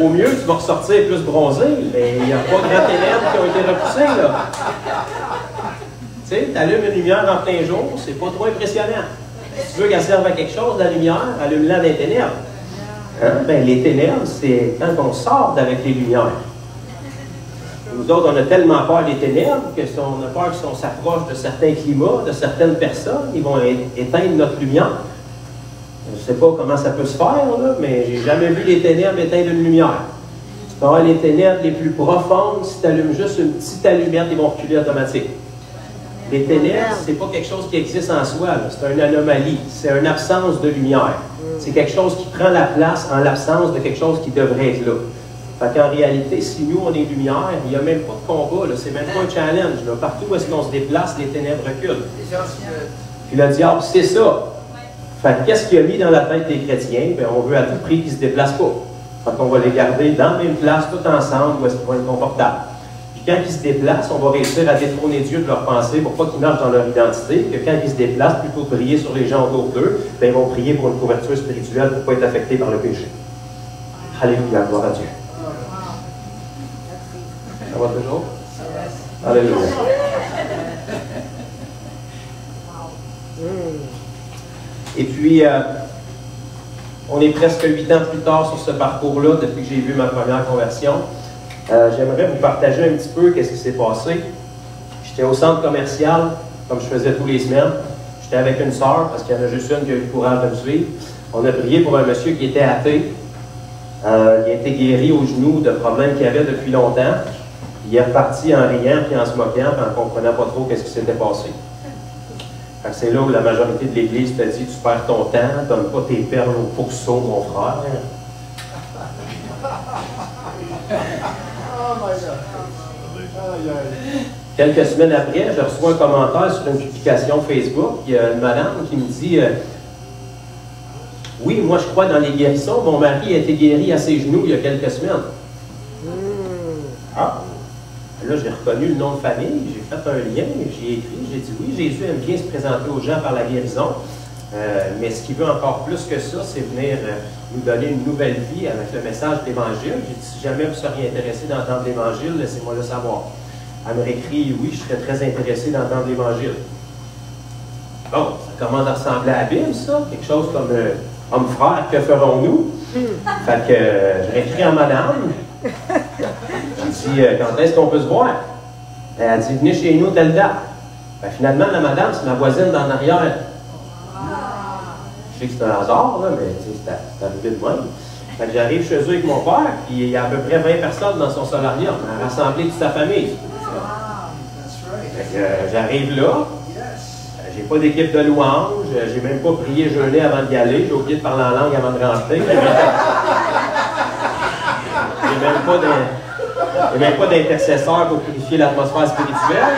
Au mieux, tu vas ressortir plus bronzé, mais il n'y a pas de grands ténèbres qui ont été repoussés, là. Tu sais, tu allumes une lumière en plein jour, c'est pas trop impressionnant. Si tu veux qu'elle serve à quelque chose, la lumière, allume-la dans les ténèbres. Hein? Ben, les ténèbres, c'est quand on sort d'avec les lumières. Nous nous autres, on a tellement peur des ténèbres qu'on a peur que si on s'approche de certains climats, de certaines personnes, ils vont éteindre notre lumière. Je ne sais pas comment ça peut se faire, là, mais j'ai jamais vu les ténèbres éteindre une lumière. Tu peux avoir les ténèbres les plus profondes, si tu allumes juste une petite allumette, ils vont reculer automatiquement. Les ténèbres, ce n'est pas quelque chose qui existe en soi, c'est une anomalie, c'est une absence de lumière. C'est quelque chose qui prend la place en l'absence de quelque chose qui devrait être là. Fait qu'en réalité, si nous, on est lumière, il n'y a même pas de combat, c'est même pas un challenge. Là. Partout où est-ce qu'on se déplace, les ténèbres reculent. Puis le diable, c'est ça. Fait qu'est-ce qu'il a mis dans la tête des chrétiens? Bien, on veut à tout prix qu'ils ne se déplacent pas. Fait qu'on va les garder dans la même place, tout ensemble, où est-ce qu'ils vont être confortables. Puis quand ils se déplacent, on va réussir à détrôner Dieu de leur pensée pour pas qu'ils marchent dans leur identité, que quand ils se déplacent, plutôt que de prier sur les gens autour d'eux, bien, ils vont prier pour une couverture spirituelle pour ne pas être affectés par le péché. Alléluia, gloire à Dieu. Ça va toujours? Alléluia. Et puis, on est presque 8 ans plus tard sur ce parcours-là, depuis que j'ai vu ma première conversion. J'aimerais vous partager un petit peu qu'est-ce qui s'est passé. J'étais au centre commercial, comme je faisais tous les semaines. J'étais avec une sœur, parce qu'il y en a juste une qui a eu le courage de me suivre. On a prié pour un monsieur qui était athée. Il a été guéri au genou de problèmes qu'il avait depuis longtemps. Il est reparti en riant puis en se moquant, puis en ne comprenant pas trop qu'est-ce qui s'était passé. C'est là où la majorité de l'Église t'a dit, tu perds ton temps, donne pas tes perles au pourceau, mon frère. Quelques semaines après, je reçois un commentaire sur une publication Facebook. Il y a une madame qui me dit oui, moi je crois dans les guérisons. Mon mari a été guéri à ses genoux il y a quelques semaines. Ah! Là, j'ai reconnu le nom de famille, j'ai fait un lien, j'ai écrit, j'ai dit oui, Jésus aime bien se présenter aux gens par la guérison. Mais ce qu'il veut encore plus que ça, c'est venir nous donner une nouvelle vie avec le message de l'Évangile. J'ai dit, si jamais vous seriez intéressé d'entendre l'Évangile, laissez-moi le savoir. Elle me réécrit, oui, je serais très intéressé d'entendre l'Évangile. Bon, ça commence à ressembler à la Bible, ça. Quelque chose comme homme frère, que ferons-nous? Fait que je réécris à madame. J'ai dit, quand est-ce qu'on peut se voir? Elle a dit, venez chez nous telle date. Ben, finalement, la madame, c'est ma voisine d'en arrière. Je sais que c'est un hasard, là, mais c'est arrivé de même. Fait que j'arrive chez eux avec mon père, puis il y a à peu près 20 personnes dans son solarium. Elle a rassemblé toute sa famille. Fait que j'arrive là. J'ai pas d'équipe de louange. J'ai même pas prié jeûné avant d'y aller. J'ai oublié de parler en langue avant de rentrer. J'ai même pas d'intercesseur pour purifier l'atmosphère spirituelle.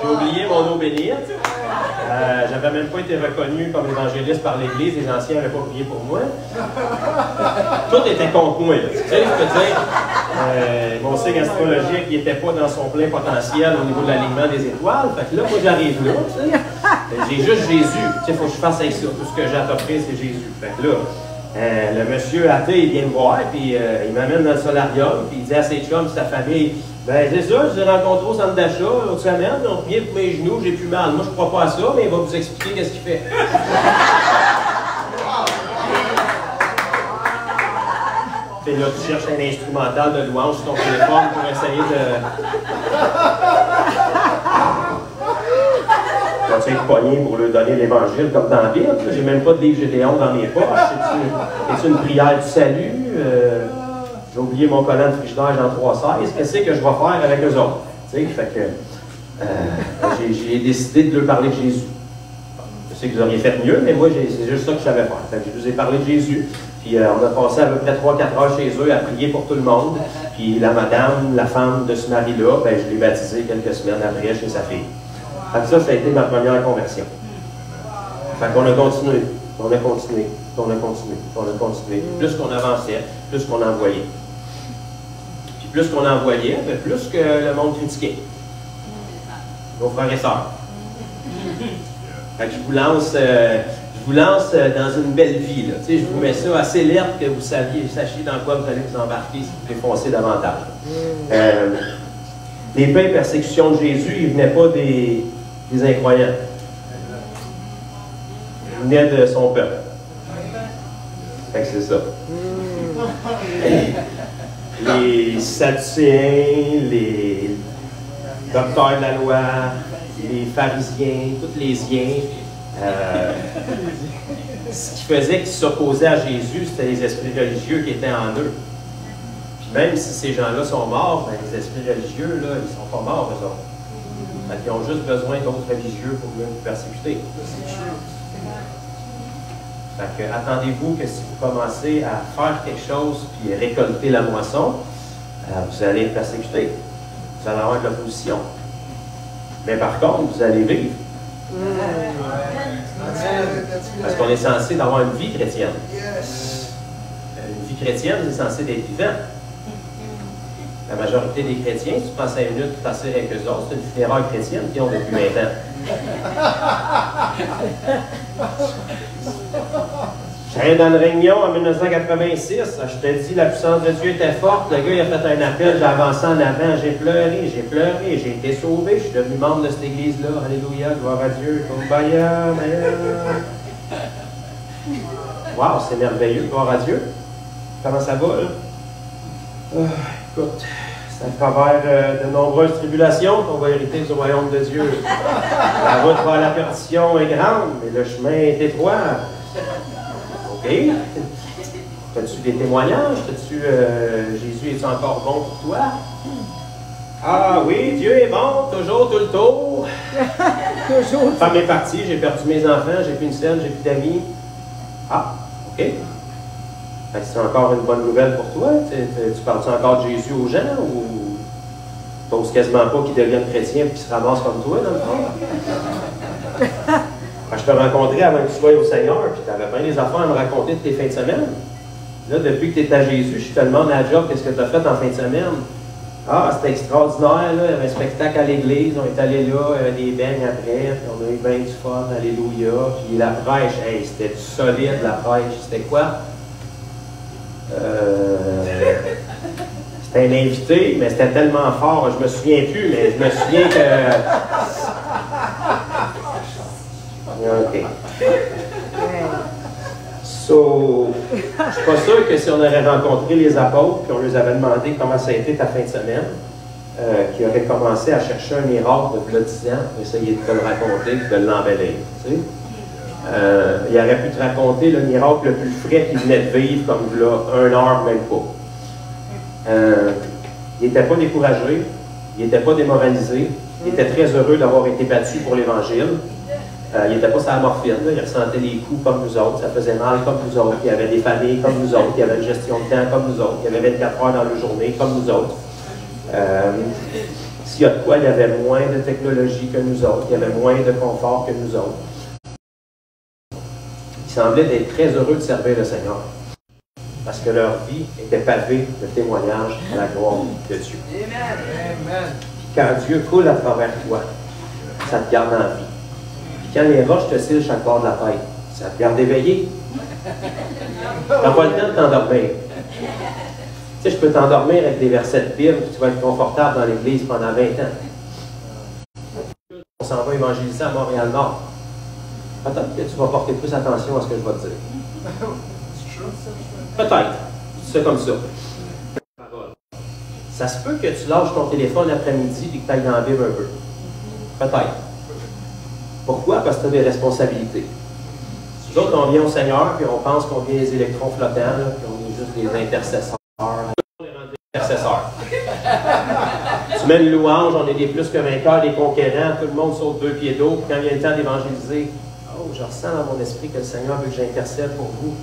J'ai oublié mon eau bénite. J'avais même pas été reconnu comme évangéliste par l'Église. Les anciens n'avaient pas prié pour moi. Tout était contre moi. Tu sais, je peux dire, mon signe astrologique n'était pas dans son plein potentiel au niveau de l'alignement des étoiles. Fait que là, moi, j'arrive là. Tu sais. J'ai juste Jésus. Tu sais, il faut que je fasse avec ça. Tout ce que j'ai à t'offrir, c'est Jésus. Fait que là, le monsieur athée, il vient me voir, puis il m'amène dans le solarium, puis il dit à ses chums, sa famille, ben c'est ça, je l'ai rencontré au centre d'achat l'autre semaine, on priait pour mes genoux, j'ai plus mal. Moi, je crois pas à ça, mais il va vous expliquer qu'est-ce qu'il fait. Puis là, tu cherches un instrumental de louange sur ton téléphone pour essayer de... Je vais être pogné pour leur donner l'Évangile comme dans la Bible. J'ai même pas de livre Gédéon dans mes poches. C'est une prière du salut. J'ai oublié mon collant de frigidaire Jean 3,16. Qu'est-ce que je vais faire avec eux autres? Fait que j'ai décidé de leur parler de Jésus. Je sais que vous auriez fait mieux, mais moi, c'est juste ça que je savais faire. Fait que je vous ai parlé de Jésus. Puis on a passé à peu près 3-4 heures chez eux à prier pour tout le monde. Puis la madame, la femme de ce mari-là, ben, je l'ai baptisée quelques semaines après chez sa fille. Fait que ça a été ma première conversion. Fait qu'on a continué, on a continué, on a continué, on a continué. Plus qu'on avançait, plus qu'on envoyait. Puis plus qu'on envoyait, bien, plus que le monde critiquait. Nos frères et sœurs. Fait que je vous lance dans une belle vie. Là. Je vous mets ça assez alerte que vous sachiez dans quoi vous allez vous embarquer si vous défoncez davantage. Les pains et persécutions de Jésus, ils ne venaient pas des incroyants. Ils venaient de son peuple. Fait que c'est ça. les Sadducéens, les docteurs de la loi, les pharisiens, tous les siens. Ce qui faisait qu'ils s'opposaient à Jésus, c'était les esprits religieux qui étaient en eux. Puis même si ces gens-là sont morts, ben, les esprits religieux, là, ils ne sont pas morts, eux autres. Fait qu'ils ont juste besoin d'autres religieux pour venir nous persécuter. Fait que attendez-vous que si vous commencez à faire quelque chose puis récolter la moisson, vous allez être persécuté. Vous allez avoir de l'opposition. Mais par contre, vous allez vivre. Parce qu'on est censé d'avoir une vie chrétienne. Une vie chrétienne, c'est censé être vivant. La majorité des chrétiens, si tu passes 5 minutes pour passer avec eux autres, c'est une funéraille chrétienne qui ont depuis 20 ans. J'allais dans une réunion en 1986, je te dis, la puissance de Dieu était forte. Le gars, il a fait un appel, j'ai avancé en avant, j'ai pleuré, j'ai été sauvé, je suis devenu membre de cette église-là. Alléluia, gloire à Dieu, Kumbaya, wow, c'est merveilleux, gloire à Dieu. Comment ça va, là? Écoute, c'est à travers de nombreuses tribulations qu'on va hériter du royaume de Dieu. La route vers la perdition est grande, mais le chemin est étroit. OK? As-tu des témoignages? Jésus est-tu encore bon pour toi? Ah oui, Dieu est bon, toujours, tout le tour. Toujours. La femme est partie, j'ai perdu mes enfants, j'ai plus une scène, j'ai plus d'amis. Ah, OK. C'est encore une bonne nouvelle pour toi? Tu parles-tu encore de Jésus aux gens ou tu n'oses quasiment pas qu'ils deviennent chrétiens et qu'ils se ramassent comme toi, dans le fond? Je te rencontrais avant que tu sois au Seigneur, puis tu avais bien des affaires à me raconter de tes fins de semaine. Là, depuis que tu es à Jésus, je te demande à la job, qu'est-ce que tu as fait en fin de semaine? Ah, c'était extraordinaire, là. Il y avait un spectacle à l'église, on est allé là, il y avait des beignes après, puis on a eu bien du fun, alléluia. Puis la prêche, hey, c'était solide, la prêche. C'était quoi? C'était un invité, mais c'était tellement fort, je me souviens plus, mais je me souviens que... OK. So, je suis pas sûr que si on aurait rencontré les apôtres, puis on leur avait demandé comment ça a été ta fin de semaine, qu'ils auraient commencé à chercher un miracle de 10 ans, pour essayer de te le raconter, de l'embellir. Tu sais? Il aurait pu te raconter le miracle le plus frais qu'il venait de vivre, comme là, 1 heure, même pas. Il n'était pas découragé, il n'était pas démoralisé, il était très heureux d'avoir été battu pour l'Évangile. Il n'était pas sur la morphine, là. Il ressentait les coups comme nous autres, ça faisait mal comme nous autres, il y avait des familles comme nous autres, il y avait une gestion de temps comme nous autres, il y avait 24 heures dans la journée comme nous autres. S'il y a de quoi, il y avait moins de technologie que nous autres, il y avait moins de confort que nous autres. Ils semblaient être très heureux de servir le Seigneur, parce que leur vie était pavée de témoignages à la gloire de Dieu. Amen. Quand Dieu coule à travers toi, ça te garde en vie. Quand les roches te scellent chaque bord de la tête, ça te garde éveillé. Tu n'as pas le temps de t'endormir. Tu sais, je peux t'endormir avec des versets de Bible, puis tu vas être confortable dans l'Église pendant 20 ans. On s'en va évangéliser à Montréal-Nord. Peut-être que tu vas porter plus attention à ce que je vais te dire. Peut-être. C'est comme ça. Ça se peut que tu lâches ton téléphone l'après-midi et que tu ailles dans la Bible un peu. Peut-être. Pourquoi? Parce que tu as des responsabilités. Nous autres, on vient au Seigneur, puis on pense qu'on vient des électrons flottants, là, puis on est juste des intercesseurs. On est rendus intercesseurs. Tu mets une louange, on est des plus que vainqueurs, des conquérants, tout le monde saute 2 pieds d'eau, puis quand il y a le temps d'évangéliser, oh, je ressens dans mon esprit que le Seigneur veut que j'intercède pour vous.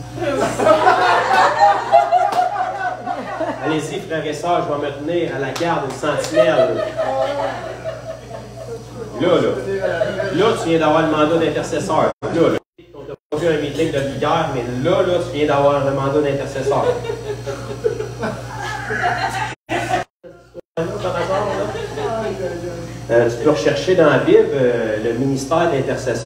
Allez-y, frères et sœurs, je vais me tenir à la garde une sentinelle. Là, tu viens d'avoir le mandat d'intercesseur. Là, on t'a pas vu un meeting de vigueur, mais là, tu viens d'avoir le mandat d'intercesseur. Tu peux rechercher dans la Bible le ministère d'intercesseur.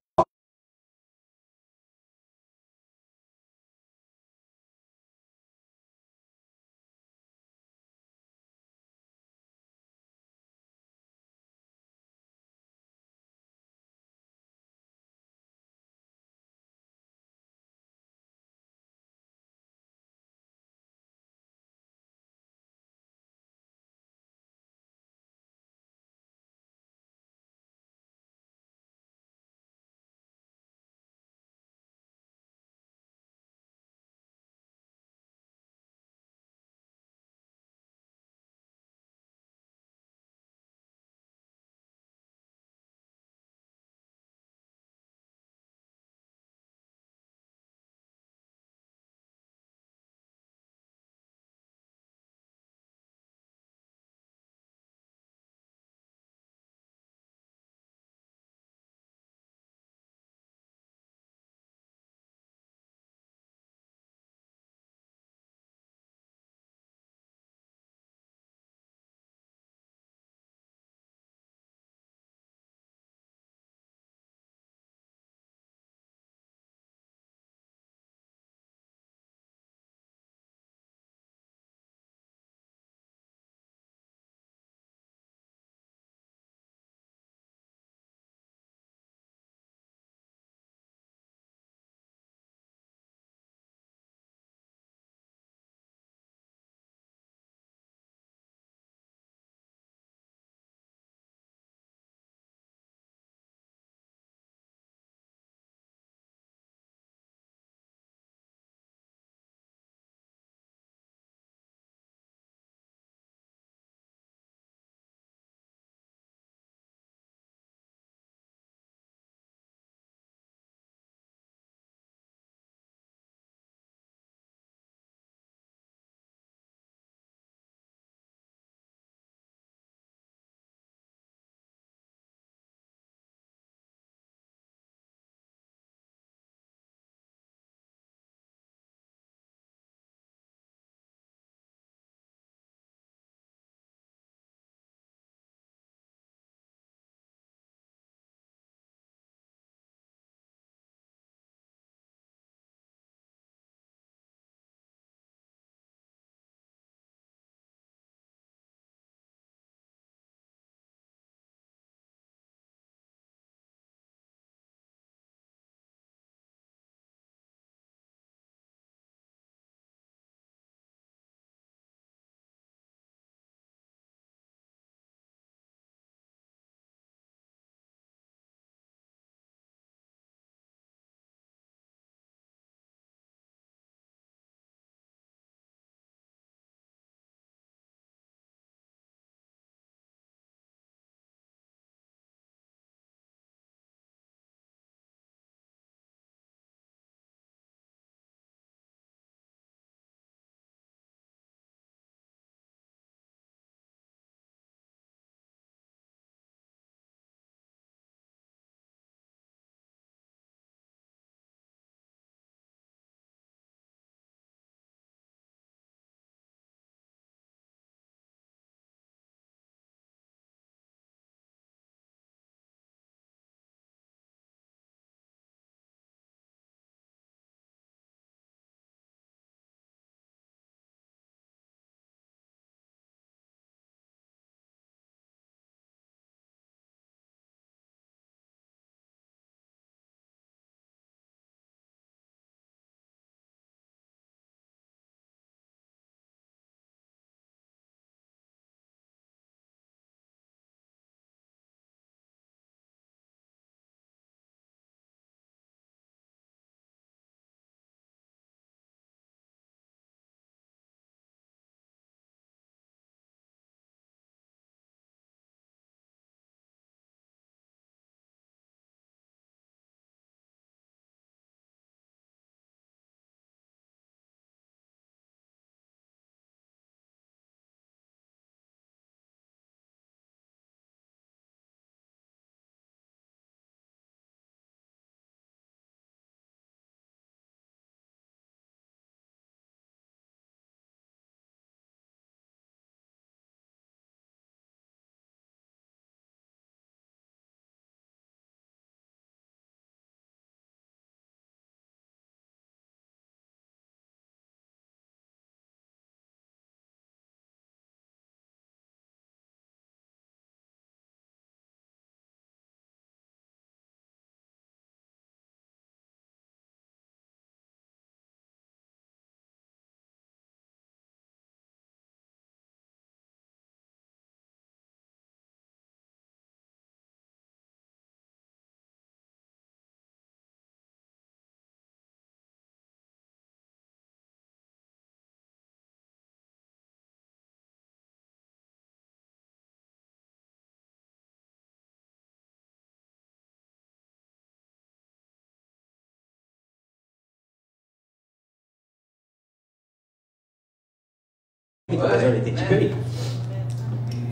pas besoin d'être équipé.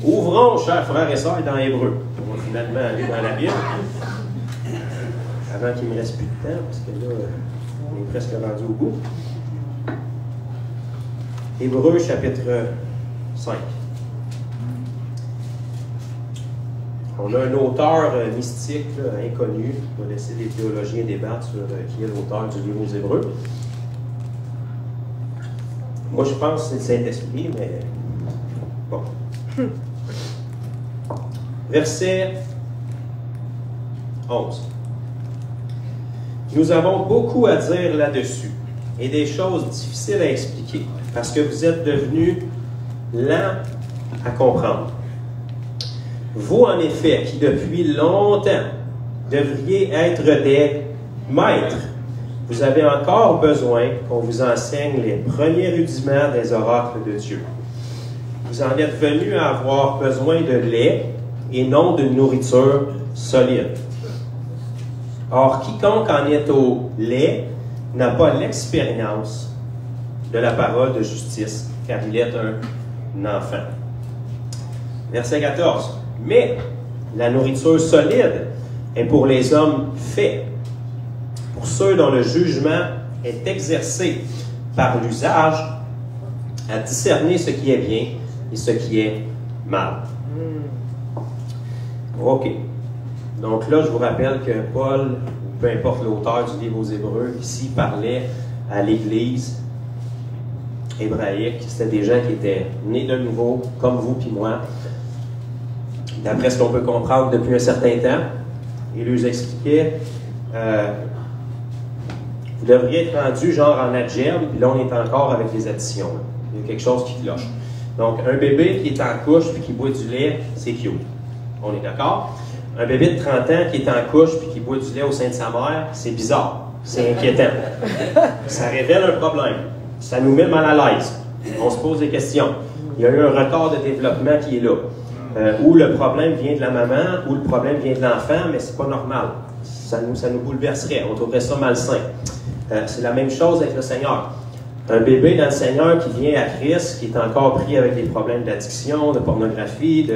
Ouvrons, chers frères et sœurs, dans Hébreu. On va finalement aller dans la Bible. Avant qu'il ne me reste plus de temps, parce que là, on est presque rendu au bout. Hébreu, chapitre 5. On a un auteur mystique, là, inconnu. On va laisser les théologiens débattre sur qui est l'auteur du livre aux Hébreux. Moi, je pense que c'est le Saint-Esprit, mais bon. Verset 11. Nous avons beaucoup à dire là-dessus et des choses difficiles à expliquer parce que vous êtes devenus lents à comprendre. Vous, en effet, qui depuis longtemps devriez être des maîtres, vous avez encore besoin qu'on vous enseigne les premiers rudiments des oracles de Dieu. Vous en êtes venus à avoir besoin de lait et non d'une nourriture solide. Or, quiconque en est au lait n'a pas l'expérience de la parole de justice, car il est un enfant. Verset 14. Mais la nourriture solide est pour les hommes faits, pour ceux dont le jugement est exercé par l'usage à discerner ce qui est bien et ce qui est mal. OK. Donc là, je vous rappelle que Paul, peu importe l'auteur du livre aux Hébreux, ici parlait à l'Église hébraïque. C'était des gens qui étaient nés de nouveau, comme vous puis moi, d'après ce qu'on peut comprendre depuis un certain temps. Il leur expliquait, vous devriez être rendu genre en adgerbe, puis là on est encore avec les additions. Là. Il y a quelque chose qui cloche. Donc un bébé qui est en couche puis qui boit du lait, c'est cute. On est d'accord? Un bébé de 30 ans qui est en couche puis qui boit du lait au sein de sa mère, c'est bizarre. C'est inquiétant. Ça révèle un problème. Ça nous met mal à l'aise. On se pose des questions. Il y a eu un retard de développement qui est là. Ou le problème vient de la maman, ou le problème vient de l'enfant, mais c'est pas normal. Ça nous bouleverserait. On trouverait ça malsain. C'est la même chose avec le Seigneur. Un bébé dans le Seigneur qui vient à Christ, qui est encore pris avec des problèmes d'addiction, de pornographie,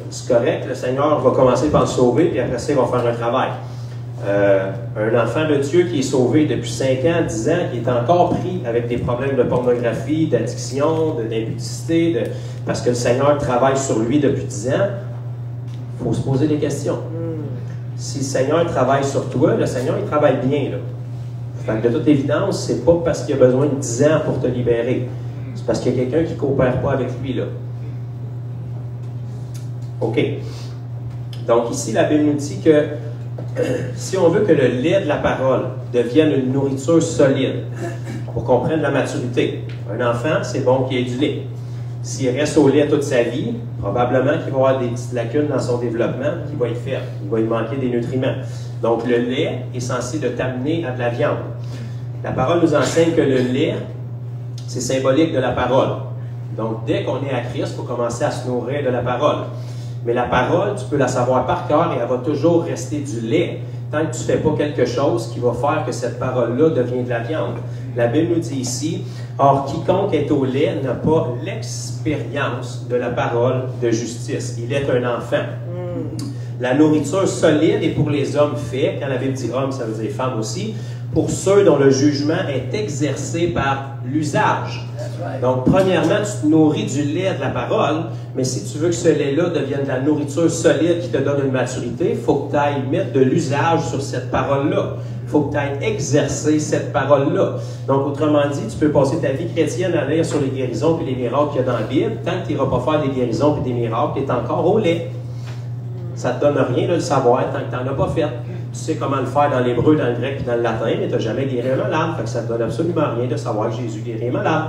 c'est correct, le Seigneur va commencer par le sauver, puis après ça, il va faire un travail. Un enfant de Dieu qui est sauvé depuis 5 ans, 10 ans, qui est encore pris avec des problèmes de pornographie, d'addiction, d'impudicité, parce que le Seigneur travaille sur lui depuis 10 ans, il faut se poser des questions. Si le Seigneur travaille sur toi, le Seigneur, il travaille bien, là. Fait que de toute évidence, c'est pas parce qu'il a besoin de 10 ans pour te libérer. C'est parce qu'il y a quelqu'un qui ne coopère pas avec lui, là. OK. Donc ici, la Bible nous dit que si on veut que le lait de la parole devienne une nourriture solide, pour qu'on prenne la maturité, un enfant, c'est bon qu'il ait du lait. S'il reste au lait toute sa vie, probablement qu'il va avoir des petites lacunes dans son développement, qu'il va être faible, il va lui manquer des nutriments. Donc le lait est censé de t'amener à de la viande. La parole nous enseigne que le lait, c'est symbolique de la parole. Donc dès qu'on est à Christ, il faut commencer à se nourrir de la parole. Mais la parole, tu peux la savoir par cœur et elle va toujours rester du lait tant que tu ne fais pas quelque chose qui va faire que cette parole-là devient de la viande. La Bible nous dit ici, « Or, quiconque est au lait n'a pas l'expérience de la parole de justice. Il est un enfant. » La nourriture solide est pour les hommes faits. Quand la Bible dit homme, ça veut dire femme aussi. Pour ceux dont le jugement est exercé par l'usage. Donc, premièrement, tu te nourris du lait de la parole, mais si tu veux que ce lait-là devienne de la nourriture solide qui te donne une maturité, il faut que tu ailles mettre de l'usage sur cette parole-là. Il faut que tu ailles exercer cette parole-là. Donc, autrement dit, tu peux passer ta vie chrétienne à lire sur les guérisons et les miracles qu'il y a dans la Bible. Tant que tu n'iras pas faire des guérisons et des miracles, tu es encore au lait. Ça ne te donne rien de le savoir tant que tu n'en as pas fait. Tu sais comment le faire dans l'hébreu, dans le grec et dans le latin, mais tu n'as jamais guéri un malade. Fait que ça ne te donne absolument rien de savoir que Jésus guérit un malade.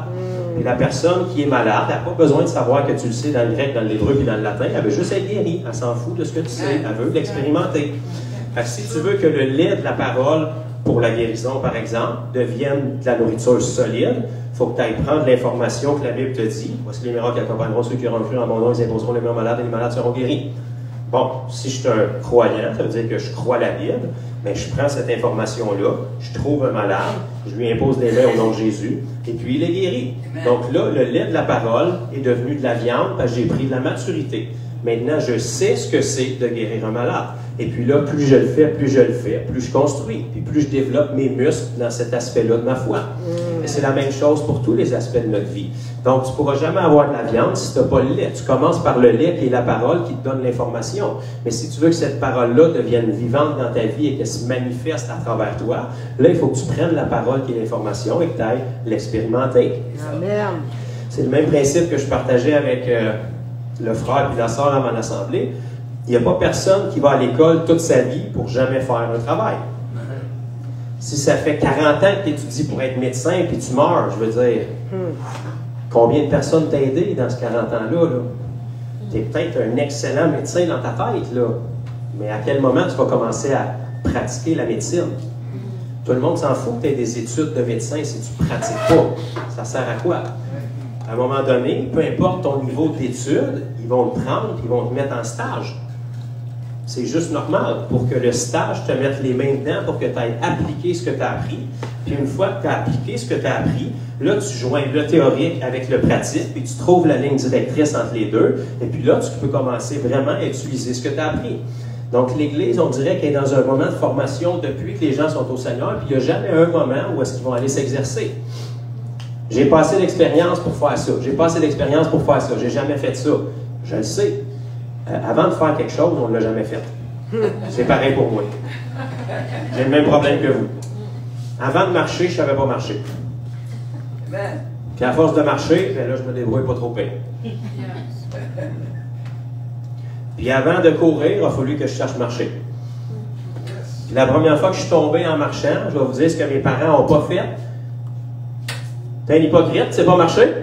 Et la personne qui est malade, elle n'a pas besoin de savoir que tu le sais dans le grec, dans l'hébreu et dans le latin. Elle veut juste être guérie. Elle s'en fout de ce que tu sais. Elle veut l'expérimenter. Fait que si tu veux que le lait de la parole, pour la guérison par exemple, devienne de la nourriture solide, il faut que tu ailles prendre l'information que la Bible te dit. Voici les miracles qui accompagneront ceux qui auront cru en mon nom, ils imposeront les mains malades et les malades seront guéris. Bon, si je suis un croyant, ça veut dire que je crois la Bible, mais je prends cette information-là, je trouve un malade, je lui impose les mains au nom de Jésus, et puis il est guéri. Donc là, le lait de la parole est devenu de la viande parce que j'ai pris de la maturité. Maintenant, je sais ce que c'est de guérir un malade. Et puis là, plus je le fais, plus je construis, puis plus je développe mes muscles dans cet aspect-là de ma foi. Et c'est la même chose pour tous les aspects de notre vie. Donc, tu ne pourras jamais avoir de la viande si tu n'as pas le lait. Tu commences par le lait qui est la parole qui te donne l'information. Mais si tu veux que cette parole-là devienne vivante dans ta vie et qu'elle se manifeste à travers toi, là, il faut que tu prennes la parole qui est l'information et que tu ailles l'expérimenter. Amen. C'est le même principe que je partageais avec le frère et la sœur à mon assemblée. Il n'y a pas personne qui va à l'école toute sa vie pour jamais faire un travail. Si ça fait 40 ans que tu étudies pour être médecin et tu meurs, je veux dire, combien de personnes t'ont aidé dans ce 40 ans-là? Là? Tu es peut-être un excellent médecin dans ta tête, là. Mais à quel moment tu vas commencer à pratiquer la médecine? Tout le monde s'en fout que tu aies des études de médecin si tu ne pratiques pas. Ça sert à quoi? À un moment donné, peu importe ton niveau d'études, ils vont te prendre et ils vont te mettre en stage. C'est juste normal pour que le stage te mette les mains dedans pour que tu ailles appliquer ce que tu as appris. Puis une fois que tu as appliqué ce que tu as appris, là, tu joins le théorique avec le pratique, puis tu trouves la ligne directrice entre les deux. Et puis là, tu peux commencer vraiment à utiliser ce que tu as appris. Donc, l'Église, on dirait qu'elle est dans un moment de formation depuis que les gens sont au Seigneur, puis il n'y a jamais un moment où est-ce qu'ils vont aller s'exercer. J'ai passé l'expérience pour faire ça. J'ai passé l'expérience pour faire ça. J'ai jamais fait ça. Je le sais. Avant de faire quelque chose, on ne l'a jamais fait. C'est pareil pour moi. J'ai le même problème que vous. Avant de marcher, je ne savais pas marcher. Puis à force de marcher, ben là, je me débrouille pas trop pire. Puis avant de courir, il a fallu que je cherche marcher. Puis la première fois que je suis tombé en marchant, je vais vous dire ce que mes parents n'ont pas fait. T'es un hypocrite, c'est pas marché?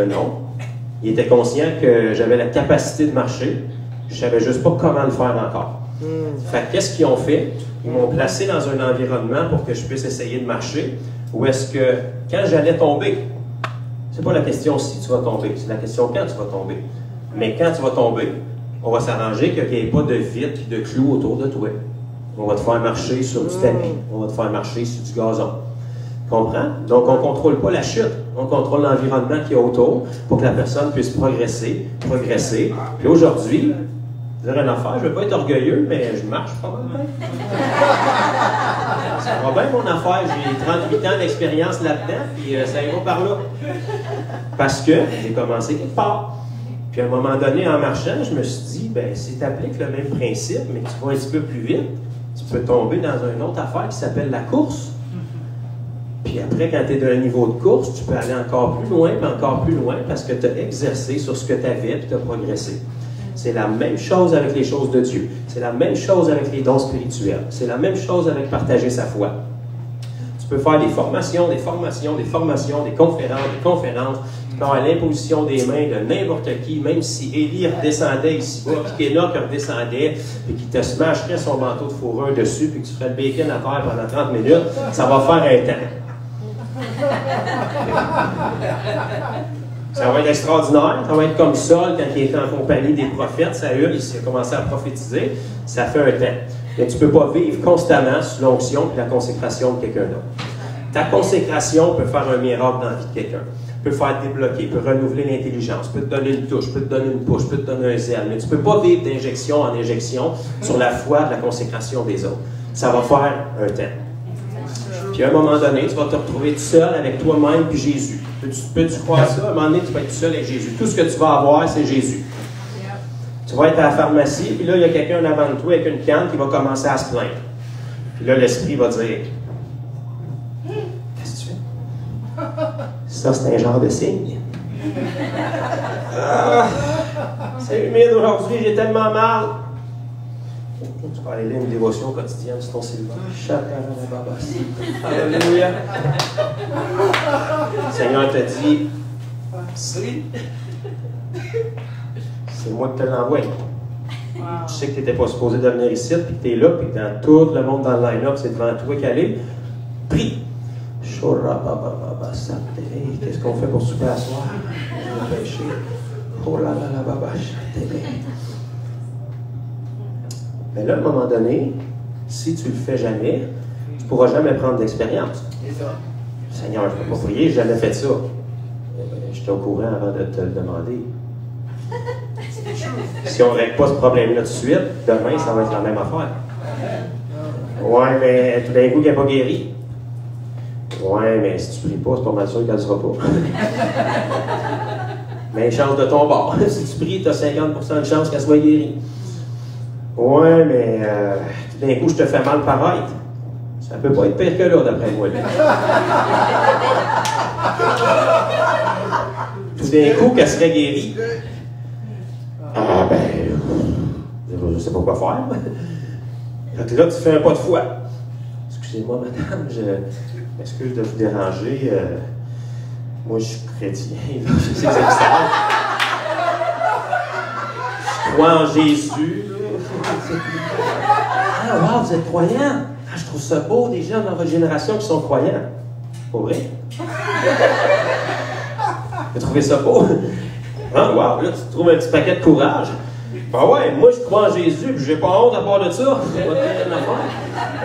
Non. Ils étaient conscients que j'avais la capacité de marcher. Je ne savais juste pas comment le faire encore. Fait que qu'est-ce qu'ils ont fait? Ils m'ont placé dans un environnement pour que je puisse essayer de marcher. Ou est-ce que, quand j'allais tomber, c'est pas la question si tu vas tomber, c'est la question quand tu vas tomber. Mais quand tu vas tomber, on va s'arranger qu'il n'y ait pas de vitre et de clous autour de toi. On va te faire marcher sur du tapis. On va te faire marcher sur du gazon. Comprends? Donc, on ne contrôle pas la chute. On contrôle l'environnement qui est autour pour que la personne puisse progresser. Puis aujourd'hui, dire une affaire, je ne veux pas être orgueilleux, mais je marche pas mal. Ça va bien mon affaire. J'ai 38 ans d'expérience là-dedans, puis ça ira par là. Parce que j'ai commencé quelque part. Puis à un moment donné, en marchant, je me suis dit, ben si tu appliques le même principe, mais que tu vas un petit peu plus vite, tu peux tomber dans une autre affaire qui s'appelle la course. Puis après, quand tu es de niveau de course, tu peux aller encore plus loin, mais encore plus loin, parce que tu as exercé sur ce que tu avais et tu as progressé. C'est la même chose avec les choses de Dieu. C'est la même chose avec les dons spirituels. C'est la même chose avec partager sa foi. Tu peux faire des formations, des conférences. Tu peux avoir l'imposition des mains de n'importe qui, même si Élie redescendait ici-bas, puis qu'Enoch redescendait, puis qu'il te smasherait son manteau de fourrure dessus, puis que tu ferais le bacon à terre pendant 30 minutes, ça va faire un temps. Ça va être extraordinaire. Ça va être comme Saul quand il était en compagnie des prophètes. Saül, il s'est commencé à prophétiser. Ça fait un temps. Mais tu ne peux pas vivre constamment sous l'onction et la consécration de quelqu'un d'autre. Ta consécration peut faire un miracle dans la vie de quelqu'un. Peut faire débloquer, peut renouveler l'intelligence, peut te donner une touche, peut te donner une push, peut te donner un zèle. Mais tu ne peux pas vivre d'injection en injection sur la foi de la consécration des autres. Ça va faire un temps. Puis à un moment donné, tu vas te retrouver tout seul avec toi-même puis Jésus. Peux-tu croire ça? À un moment donné, tu vas être tout seul avec Jésus. Tout ce que tu vas avoir, c'est Jésus. Tu vas être à la pharmacie, puis là, il y a quelqu'un en avant de toi avec une canne qui va commencer à se plaindre. Puis là, l'esprit va dire, qu'est-ce que tu fais? Ça, c'est un genre de signe. C'est humide aujourd'hui, j'ai tellement mal. Tu vas aller lire une dévotion quotidienne sur ton cellulaire. Alléluia. Le Seigneur te dit, c'est moi qui te l'envoie. Tu sais que tu n'étais pas supposé de venir ici, puis que tu es là, puis que dans tout le monde dans le line-up, c'est devant toi qu'elle est. Prie. Qu'est-ce qu'on fait pour souper à soir? Oh là là là, babache. Mais là, à un moment donné, si tu le fais jamais, tu ne pourras jamais prendre d'expérience. Seigneur, je ne peux pas prier, j'ai jamais fait ça. J'étais au courant avant de te le demander. Si on ne règle pas ce problème-là tout de suite, demain, ça va être la même affaire. Ouais, mais tout d'un coup, qu'elle n'est pas guérie. Ouais, mais si tu ne pries pas, c'est pas mal sûr qu'elle ne sera pas. Mais chance de ton bord. Si tu pries, tu as 50% de chance qu'elle soit guérie. Ouais, mais tout d'un coup, je te fais mal paraître. Ça ne peut pas être pire que là, d'après moi. Tout d'un coup, qu'elle serait guérie. Ah ben, je ne sais pas quoi faire. Donc là, tu fais un pas de foi. Excusez-moi, madame, je m'excuse de vous déranger. Moi, je suis chrétien. Je sais que c'est bizarre. Je crois en Jésus. Ah, wow, vous êtes croyant? Ah, je trouve ça beau, des gens dans votre génération qui sont croyants. Pas vrai? Vous trouvez ça beau? Ah, wow, là, tu trouves un petit paquet de courage. Ben ouais, moi, je crois en Jésus, puis j'ai pas honte à part de ça.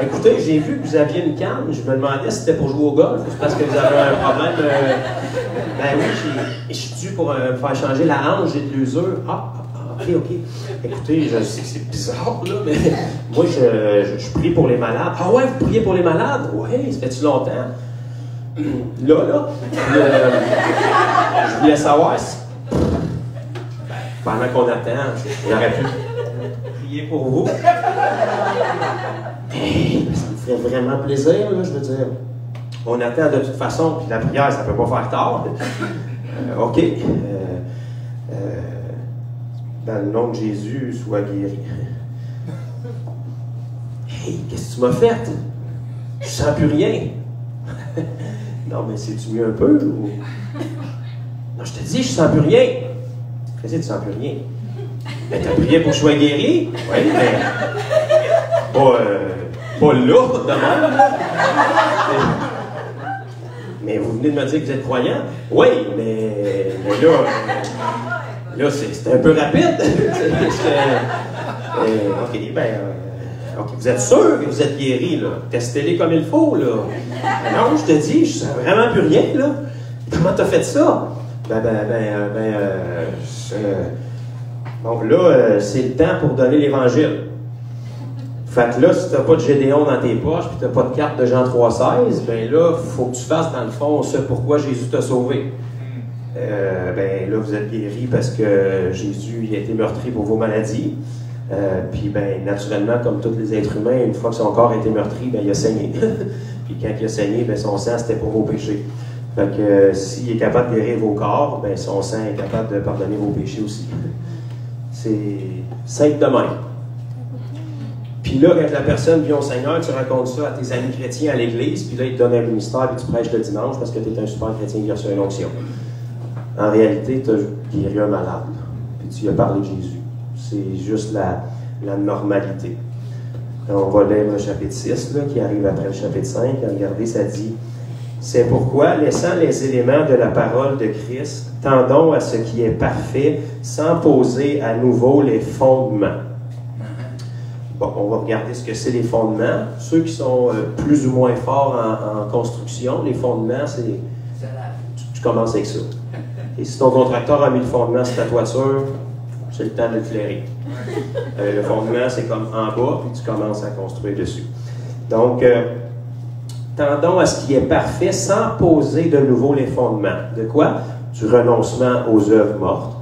Écoutez, j'ai vu que vous aviez une canne. Je me demandais si c'était pour jouer au golf ou c'est parce que vous avez un problème. Ben oui, je suis dû pour me faire changer la hanche, j'ai de l'usure. OK. Écoutez, je sais que c'est bizarre, là, mais moi, je prie pour les malades. Ah ouais, vous priez pour les malades? Oui, ça fait-tu longtemps? Là, je voulais savoir si, pendant qu'on attend, j'aurais pu prier pour vous. Mais ça me ferait vraiment plaisir, là, je veux dire. On attend de toute façon, puis la prière, ça ne peut pas faire tard. OK. Dans le nom de Jésus, sois guéri. Hey, qu'est-ce que tu m'as fait? Je sens plus rien. Non, mais c'est-tu mieux un peu? Ou... Non, je te dis, je sens plus rien. Qu'est-ce que tu sens plus rien? Mais t'as prié pour que je sois guéri? Oui, mais... Pas là, de même. Mais vous venez de me dire que vous êtes croyant? Oui, mais là, c'est un peu rapide. OK, vous êtes sûr que vous êtes guéri, là? Testez-les comme il faut, là. Non, je te dis, je ne sens vraiment plus rien, là. Comment t'as fait ça? Bon, là, c'est le temps pour donner l'Évangile. Fait que là, si tu n'as pas de Gédéon dans tes poches, puis tu n'as pas de carte de Jean 3,16, ben là, il faut que tu fasses, dans le fond, ce pourquoi Jésus t'a sauvé. Ben là, vous êtes guéri parce que Jésus il a été meurtri pour vos maladies. Puis, ben, naturellement, comme tous les êtres humains, une fois que son corps a été meurtri, ben, il a saigné. Puis, quand il a saigné, ben, son sang, c'était pour vos péchés. Fait que s'il est capable de guérir vos corps, ben, son sang est capable de pardonner vos péchés aussi. C'est simple de même. Puis là, quand la personne vient au Seigneur, tu racontes ça à tes amis chrétiens à l'église, puis là, ils te donnent un ministère, puis tu prêches le dimanche parce que tu es un super chrétien qui a reçu une onction. En réalité, tu as guéri un malade, puis tu lui as parlé de Jésus. C'est juste la normalité. On va lire le chapitre 6, là, qui arrive après le chapitre 5. Regardez, ça dit « C'est pourquoi, laissant les éléments de la parole de Christ, tendons à ce qui est parfait, sans poser à nouveau les fondements. » Bon, on va regarder ce que c'est les fondements. Ceux qui sont plus ou moins forts en construction, les fondements, c'est... Tu commences avec ça. Et si ton contracteur a mis le fondement sur ta toiture, c'est le temps de l'éclairer. Le fondement, c'est comme en bas, puis tu commences à construire dessus. Donc, tendons à ce qui est parfait sans poser de nouveau les fondements. De quoi? Du renoncement aux œuvres mortes.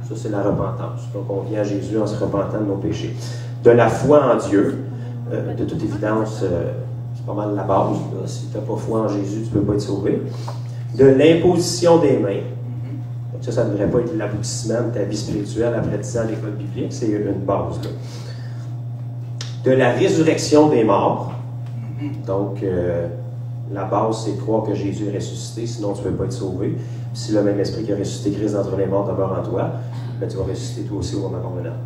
Ça, c'est la repentance. Donc, on vient à Jésus en se repentant de nos péchés. De la foi en Dieu. De toute évidence, c'est pas mal la base. Là. Si tu n'as pas foi en Jésus, tu ne peux pas être sauvé. De l'imposition des mains. Donc ça ne devrait pas être l'aboutissement de ta vie spirituelle après 10 ans à l'école biblique. C'est une base. Là. De la résurrection des morts. Donc, la base, c'est de croire que Jésus est ressuscité, sinon tu ne peux pas être sauvé. Si le même esprit qui a ressuscité Christ d'entre les morts demeure en toi, ben, tu vas ressusciter toi aussi au moment convenant.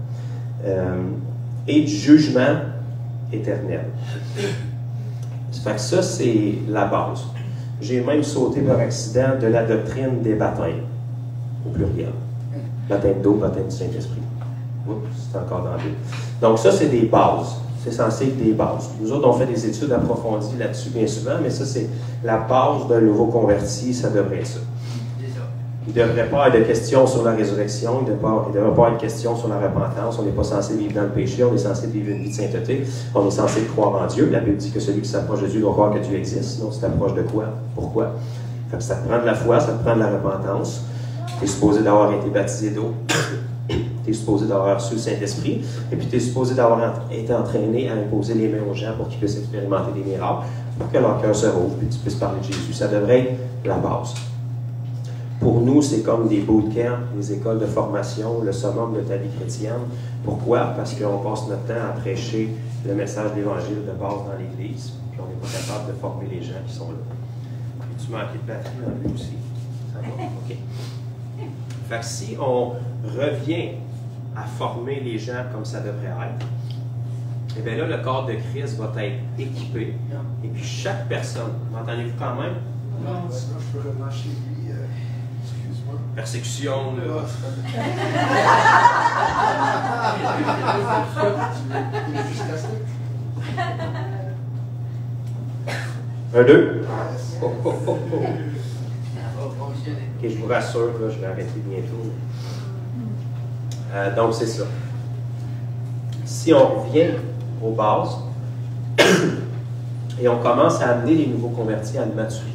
Et du jugement éternel. Ça fait que ça, c'est la base. J'ai même sauté par accident de la doctrine des baptêmes, au pluriel. Baptême d'eau, baptême du Saint-Esprit. Oups, c'est encore dans deux. Donc ça, c'est des bases. C'est censé être des bases. Nous autres, on fait des études approfondies là-dessus bien souvent, mais ça, c'est la base d'un nouveau converti, ça devrait être ça. Il ne devrait pas avoir de questions sur la résurrection, il ne devrait pas avoir de questions sur la repentance. On n'est pas censé vivre dans le péché, on est censé vivre une vie de sainteté. On est censé croire en Dieu. La Bible dit que celui qui s'approche de Dieu doit croire que Dieu existe. Sinon, tu t'approches de quoi? Pourquoi? Fait que ça te prend de la foi, ça te prend de la repentance. Tu es supposé d'avoir été baptisé d'eau. Tu es supposé d'avoir reçu le Saint-Esprit. Et puis tu es supposé d'avoir été entraîné à imposer les mains aux gens pour qu'ils puissent expérimenter des miracles, pour que leur cœur se rouvre et que tu puisses parler de Jésus. Ça devrait être la base. Pour nous, c'est comme des bootcamps, des écoles de formation, le summum de ta vie chrétienne. Pourquoi? Parce qu'on passe notre temps à prêcher le message de l'Évangile de base dans l'Église, puis on n'est pas capable de former les gens qui sont là. Puis tu manquais de batterie dans lui aussi. Ça va? OK. Fait que si on revient à former les gens comme ça devrait être, et bien là, le corps de Christ va être équipé. Et puis chaque personne, m'entendez-vous quand même? Non, sinon je peux revenir chez lui. Excuse-moi. Persécution, là. Un, deux. Oh, oh, oh, oh. Ok, je vous rassure, là, je vais arrêter bientôt. Donc, c'est ça. Si on revient aux bases et on commence à amener les nouveaux convertis à une maturité,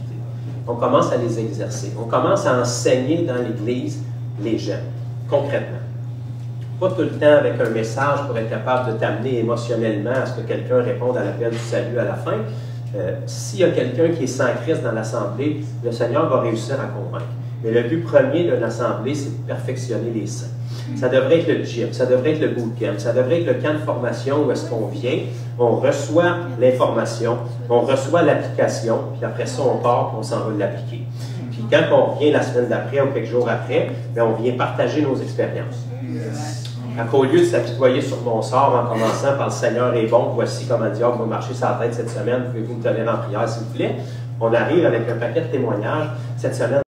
on commence à les exercer, on commence à enseigner dans l'Église les gens, concrètement. Pas tout le temps avec un message pour être capable de t'amener émotionnellement à ce que quelqu'un réponde à l'appel du salut à la fin. S'il y a quelqu'un qui est sans Christ dans l'Assemblée, le Seigneur va réussir à convaincre. Mais le but premier de l'Assemblée, c'est de perfectionner les saints. Ça devrait être le gym, ça devrait être le bootcamp, ça devrait être le camp de formation où est-ce qu'on vient, on reçoit l'information, on reçout l'application, puis après ça, on part et on s'en va l'appliquer. Puis quand on revient la semaine d'après ou quelques jours après, bien, on vient partager nos expériences. Au lieu de s'apitoyer sur mon sort en commençant par « Le Seigneur est bon, voici comment le diable va marcher sur la tête cette semaine, pouvez-vous me tenir en prière s'il vous plaît », on arrive avec un paquet de témoignages cette semaine.